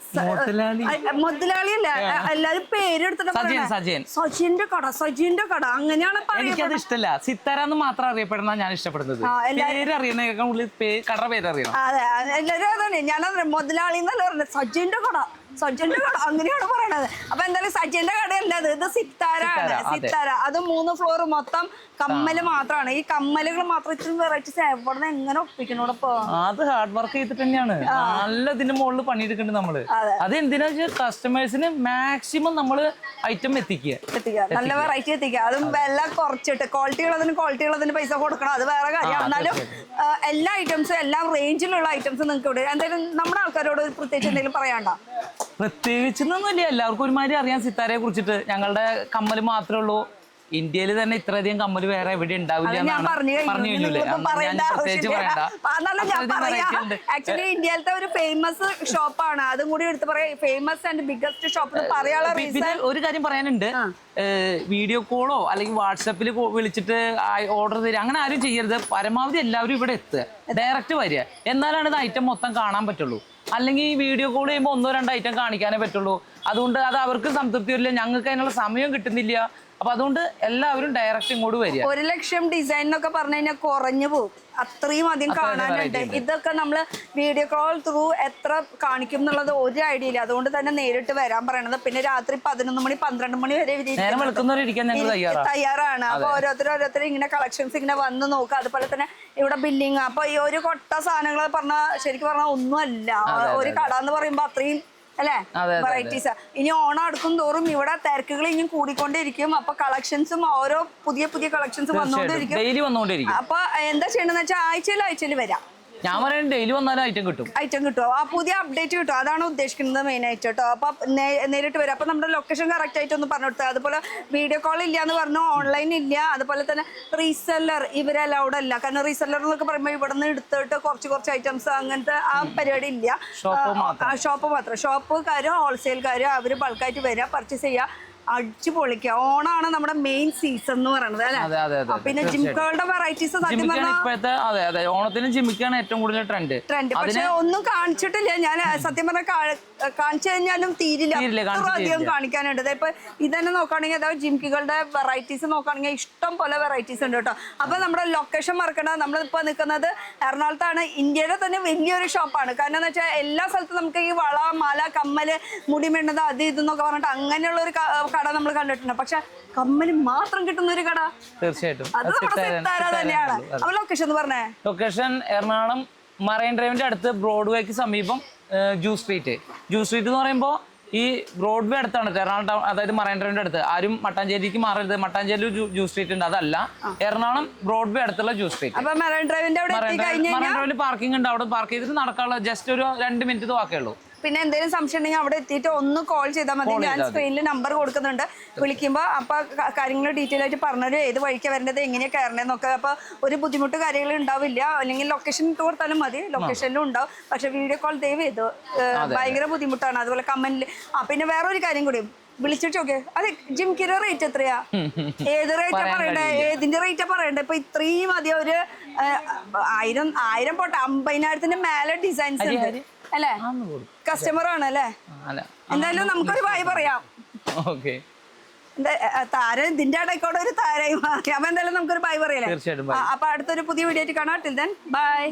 മുതലാളിയല്ല, എല്ലാരും പേരെടുത്തിട്ട് സജിന്റെ കട അങ്ങനെയാണ്. എനിക്കത് ഇഷ്ടമല്ല. സിത്താരാന്ന് മാത്രം അറിയപ്പെടുന്ന ഞാൻ ഇഷ്ടപ്പെടുന്നത്. കട പേരറിയണം. അതെ, എല്ലാരും അതാണ്. ഞാനത് മുതലാളി എന്നല്ല പറഞ്ഞത്, സജിന്റെ കട അങ്ങനെയാണ് പറയണത്. അപ്പൊ എന്തായാലും സജിന്റെ കടയല്ല ഇത് സിത്താരാണ്. സിത്താര അത് 3 ഫ്ലോർ മൊത്തം കമ്മല് മാത്രമാണ്. ഈ കമ്മലുകൾ മാത്രം ഇത്രയും വെറൈറ്റീസ് എവിടെ എങ്ങനെ ഒപ്പിക്കണോടൊപ്പോ? അത് ഹാർഡ് വർക്ക് ചെയ്തിട്ട് തന്നെയാണ്. നല്ല ഇതിന്റെ മുകളിൽ പണിയെടുക്കുന്നുണ്ട് നമ്മള്. അത് എന്തിനാ വെച്ചാൽ കസ്റ്റമേഴ്സിന് മാക്സിമം നമ്മള് ഐറ്റം എത്തിക്കുക, നല്ല വെറൈറ്റി എത്തിക്കുക. അതും വില കുറച്ചിട്ട് ക്വാളിറ്റി ഉള്ളതിന് പൈസ കൊടുക്കണം, അത് വേറെ കാര്യം. എന്നാലും എല്ലാ ഐറ്റംസും എല്ലാം റേഞ്ചിലുള്ള ഐറ്റംസ് നിങ്ങൾക്ക് ഇവിടെ. എന്തായാലും നമ്മുടെ ആൾക്കാരോട് പ്രത്യേകിച്ച് എന്തെങ്കിലും പറയാണ്ടോ? പ്രത്യേകിച്ചൊന്നുമില്ല, എല്ലാവർക്കും ഒരുമാതിരി അറിയാം സിത്താരയെ കുറിച്ചിട്ട്. ഞങ്ങളുടെ കമ്മല് മാത്രമേ ഉള്ളൂ. ഇന്ത്യയിൽ തന്നെ ഇത്രയധികം കമ്മല് വേറെ എവിടെ ഉണ്ടാവില്ല. ആക്ച്വലി ഇന്ത്യയിലത്തെ ഒരു ഫേമസ് ഷോപ്പാണ്. അതും കൂടി എടുത്ത് പറയാം, ഫേമസ് ആൻഡ് ബിഗ്ഗസ്റ്റ് ഷോപ്പ് പറയാനുള്ള റീസൺ. ഒരു കാര്യം പറയാനുണ്ട്, വീഡിയോ കോളോ അല്ലെങ്കിൽ വാട്സപ്പിൽ വിളിച്ചിട്ട് ഓർഡർ തരിക അങ്ങനെ ആരും ചെയ്യരുത്. പരമാവധി എല്ലാവരും ഇവിടെ എത്തുക, ഡയറക്റ്റ് വരിക. എന്നാലാണ് ഇത് ഐറ്റം മൊത്തം കാണാൻ പറ്റുള്ളൂ. അല്ലെങ്കിൽ ഈ വീഡിയോ കോൾ ചെയ്യുമ്പോൾ 1-2 ഐറ്റം കാണിക്കാനേ പറ്റുള്ളൂ. അതുകൊണ്ട് അത് അവർക്ക് സംതൃപ്തി വരില്ല, ഞങ്ങൾക്ക് അതിനുള്ള സമയം കിട്ടുന്നില്ല. അപ്പൊ അതുകൊണ്ട് എല്ലാവരും ഡയറക്റ്റ് ഇങ്ങോട്ട് വരിക. 1 ലക്ഷം ഡിസൈൻ എന്നൊക്കെ പറഞ്ഞു കഴിഞ്ഞാൽ കുറഞ്ഞു പോകും. അത്രയും അധികം കാണാനുണ്ട്. ഇതൊക്കെ നമ്മള് വീഡിയോ കോൾ ത്രൂ എത്ര കാണിക്കും എന്നുള്ളത് ഒരു ഐഡിയ ഇല്ല. അതുകൊണ്ട് തന്നെ നേരിട്ട് വരാൻ പറയണത്. പിന്നെ രാത്രി 11 മണി 12 മണി വരെ തയ്യാറാണ്. അപ്പൊ ഓരോരുത്തർ ഇങ്ങനെ കളക്ഷൻസ് ഇങ്ങനെ വന്ന് നോക്കുക. അതുപോലെ തന്നെ ഇവിടെ ബില്ലിങ്. അപ്പൊ ഈ ഒരു കൊട്ട സാധനങ്ങൾ ശരിക്കും പറഞ്ഞാൽ ഒന്നും അല്ല. ഒരു കട എന്ന് പറയുമ്പോ അത്രയും അല്ലേ വെറൈറ്റീസ്. ഇനി ഓണം അടുക്കും തോറും ഇവിടെ തിരക്കുകൾ ഇനി കൂടിക്കൊണ്ടിരിക്കും. അപ്പൊ കളക്ഷൻസും ഓരോ പുതിയ കളക്ഷൻസ് വന്നുകൊണ്ടിരിക്കും. അപ്പൊ എന്താ ചെയ്യണമെന്ന് വെച്ചാൽ ആഴ്ചയിൽ വരാം. ഞാൻ പറയാൻ ഡെയിലി വന്നാലും ഐറ്റം കിട്ടും. ആ പുതിയ അപ്ഡേറ്റ് കിട്ടും. അതാണ് ഉദ്ദേശിക്കുന്നത് മെയിൻ ആയിട്ട് കേട്ടോ. അപ്പൊ നേരിട്ട് വരാം. അപ്പൊ നമ്മുടെ ലൊക്കേഷൻ കറക്റ്റ് ആയിട്ട് ഒന്ന് പറഞ്ഞു കൊടുത്താൽ. അതുപോലെ വീഡിയോ കോൾ ഇല്ല എന്ന് പറഞ്ഞു, ഓൺലൈൻ ഇല്ല. അതുപോലെ തന്നെ റീസെല്ലർ ഇവരെ അലൗഡ് അല്ല. കാരണം റീസെല്ലർ എന്നൊക്കെ പറയുമ്പോൾ ഇവിടെ നിന്ന് എടുത്തിട്ട് കുറച്ച് ഐറ്റംസ് അങ്ങനത്തെ ആ പരിപാടി ഇല്ല. ഷോപ്പ് മാത്രം. ഷോപ്പുകാരും ഹോൾസെയിൽക്കാരും അവര് ബൾക്കായിട്ട് വരിക, പർച്ചേസ് ചെയ്യുക, അടിച്ചു പൊളിക്കുക. ഓണാണ് നമ്മുടെ മെയിൻ സീസൺ എന്ന് പറയുന്നത് അല്ലെ? പിന്നെ ജിംകളുടെ വെറൈറ്റീസ് സത്യം പറഞ്ഞാൽ ഓണത്തിന് ജിമിക്കാണ് ഏറ്റവും കൂടുതൽ ട്രെൻഡ്. പക്ഷെ ഒന്നും കാണിച്ചിട്ടില്ല ഞാൻ. സത്യം പറഞ്ഞാൽ കാണിച്ചു കഴിഞ്ഞാലും തീരില്ല, അധികം കാണിക്കാനുണ്ട്. ഇപ്പൊ ഇതന്നെ നോക്കുകയാണെങ്കിൽ അതായത് ജിംകികളുടെ വെറൈറ്റീസ് നോക്കുകയാണെങ്കിൽ ഇഷ്ടം പോലെ വെറൈറ്റീസ് ഉണ്ട് കേട്ടോ. അപ്പൊ നമ്മുടെ ലൊക്കേഷൻ മറക്കണ്ട. നമ്മളിപ്പോ നിൽക്കുന്നത് എറണാകുളത്താണ്. ഇന്ത്യയുടെ തന്നെ വലിയൊരു ഷോപ്പാണ്. കാരണം എന്ന് വെച്ചാൽ എല്ലാ സ്ഥലത്തും നമുക്ക് ഈ വള, മാല, കമ്മല്, മുടി മിണ്ണത് അത് ഇതെന്നൊക്കെ പറഞ്ഞിട്ട് അങ്ങനെയുള്ള ഒരു കട നമ്മൾ കണ്ടിട്ടുണ്ട്. പക്ഷെ കമ്മല് മാത്രം കിട്ടുന്ന ഒരു കട തീർച്ചയായിട്ടും അത് നമ്മുടെ സിത്താര തന്നെയാണ്. അപ്പൊ ലൊക്കേഷൻ എന്ന് പറഞ്ഞേ? ലൊക്കേഷൻ എറണാകുളം മറൈൻ ഡ്രൈവിന്റെ അടുത്ത് ബ്രോഡ്വേക്ക് സമീപം ജ്യൂസ് സ്ട്രീറ്റ് എന്ന് പറയുമ്പോൾ ഈ ബ്രോഡ്വേ അടുത്താണ് എറണാകുളം ടൗൺ, അതായത് മറൈൻ ഡ്രൈവിന്റെ അടുത്ത്. ആരും മട്ടാഞ്ചേരിക്ക് മാറരുത്. മട്ടാഞ്ചേരി ജ്യൂസ് സ്ട്രീറ്റ് ഉണ്ട്, അതല്ല. എറണാകുളം ബ്രോഡ്വേ അടുത്തുള്ള ജ്യൂസ് സ്ട്രീറ്റ്. മറൈൻ ഡ്രൈവിന്റെ മറൈൻ ഡ്രൈവിൽ പാർക്കിംഗ് ഉണ്ട്. അവിടെ പാർക്ക് ചെയ്തിട്ട് നടക്കാനുള്ള ജസ്റ്റ് ഒരു 2 മിനിറ്റ് വാക്കേ ഉള്ളൂ. പിന്നെ എന്തെങ്കിലും സംശയം ഉണ്ടെങ്കിൽ അവിടെ എത്തിയിട്ട് ഒന്ന് കോൾ ചെയ്താൽ മതി. ഞാൻ സ്ക്രീനിൽ നമ്പർ കൊടുക്കുന്നുണ്ട്. വിളിക്കുമ്പോൾ അപ്പോൾ കാര്യങ്ങൾ ഡീറ്റെയിൽ ആയിട്ട് പറഞ്ഞുതരും, ഏത് വഴിക്ക് വരേണ്ടത്, എങ്ങനെയാണ് കയറേണ്ടതെന്നൊക്കെ. അപ്പോൾ ഒരു ബുദ്ധിമുട്ട് കാര്യങ്ങൾ ഉണ്ടാവില്ല. അല്ലെങ്കിൽ ലൊക്കേഷൻ ഇട്ട് കൊടുത്താലും മതി, ലൊക്കേഷനിലും ഉണ്ടാവും. പക്ഷെ വീഡിയോ കോൾ ദയവ് ചെയ്തു, ഭയങ്കര ബുദ്ധിമുട്ടാണ്. അതുപോലെ കമന്റിൽ പിന്നെ വേറൊരു കാര്യം കൂടി വിളിച്ചിട്ട് നോക്കിയേ, അത് ജിംകിയുടെ റേറ്റ് എത്രയാ, ഏത് റേറ്റാ പറയണ്ടേ, ഏതിന്റെ റേറ്റാ പറയണ്ടേ? ഇപ്പൊ ഇത്രയും അധികം ഒരു 1000 പോട്ടെ, 50,000 മേലെ ഡിസൈൻസ് ഉണ്ട് അല്ലേ? കസ്റ്റമർ ആണ് അല്ലേ? എന്തായാലും നമുക്കൊരു ബൈ പറയാം. താരം ഇതിന്റെ ഇടയ്ക്കൂടെ ഒരു താരായി മാറി. അപ്പൊ എന്തായാലും നമുക്കൊരു ബൈ പറയല്ലേ. അപ്പൊ അടുത്തൊരു പുതിയ വീഡിയോ ആയിട്ട് കാണാം. Till then bye.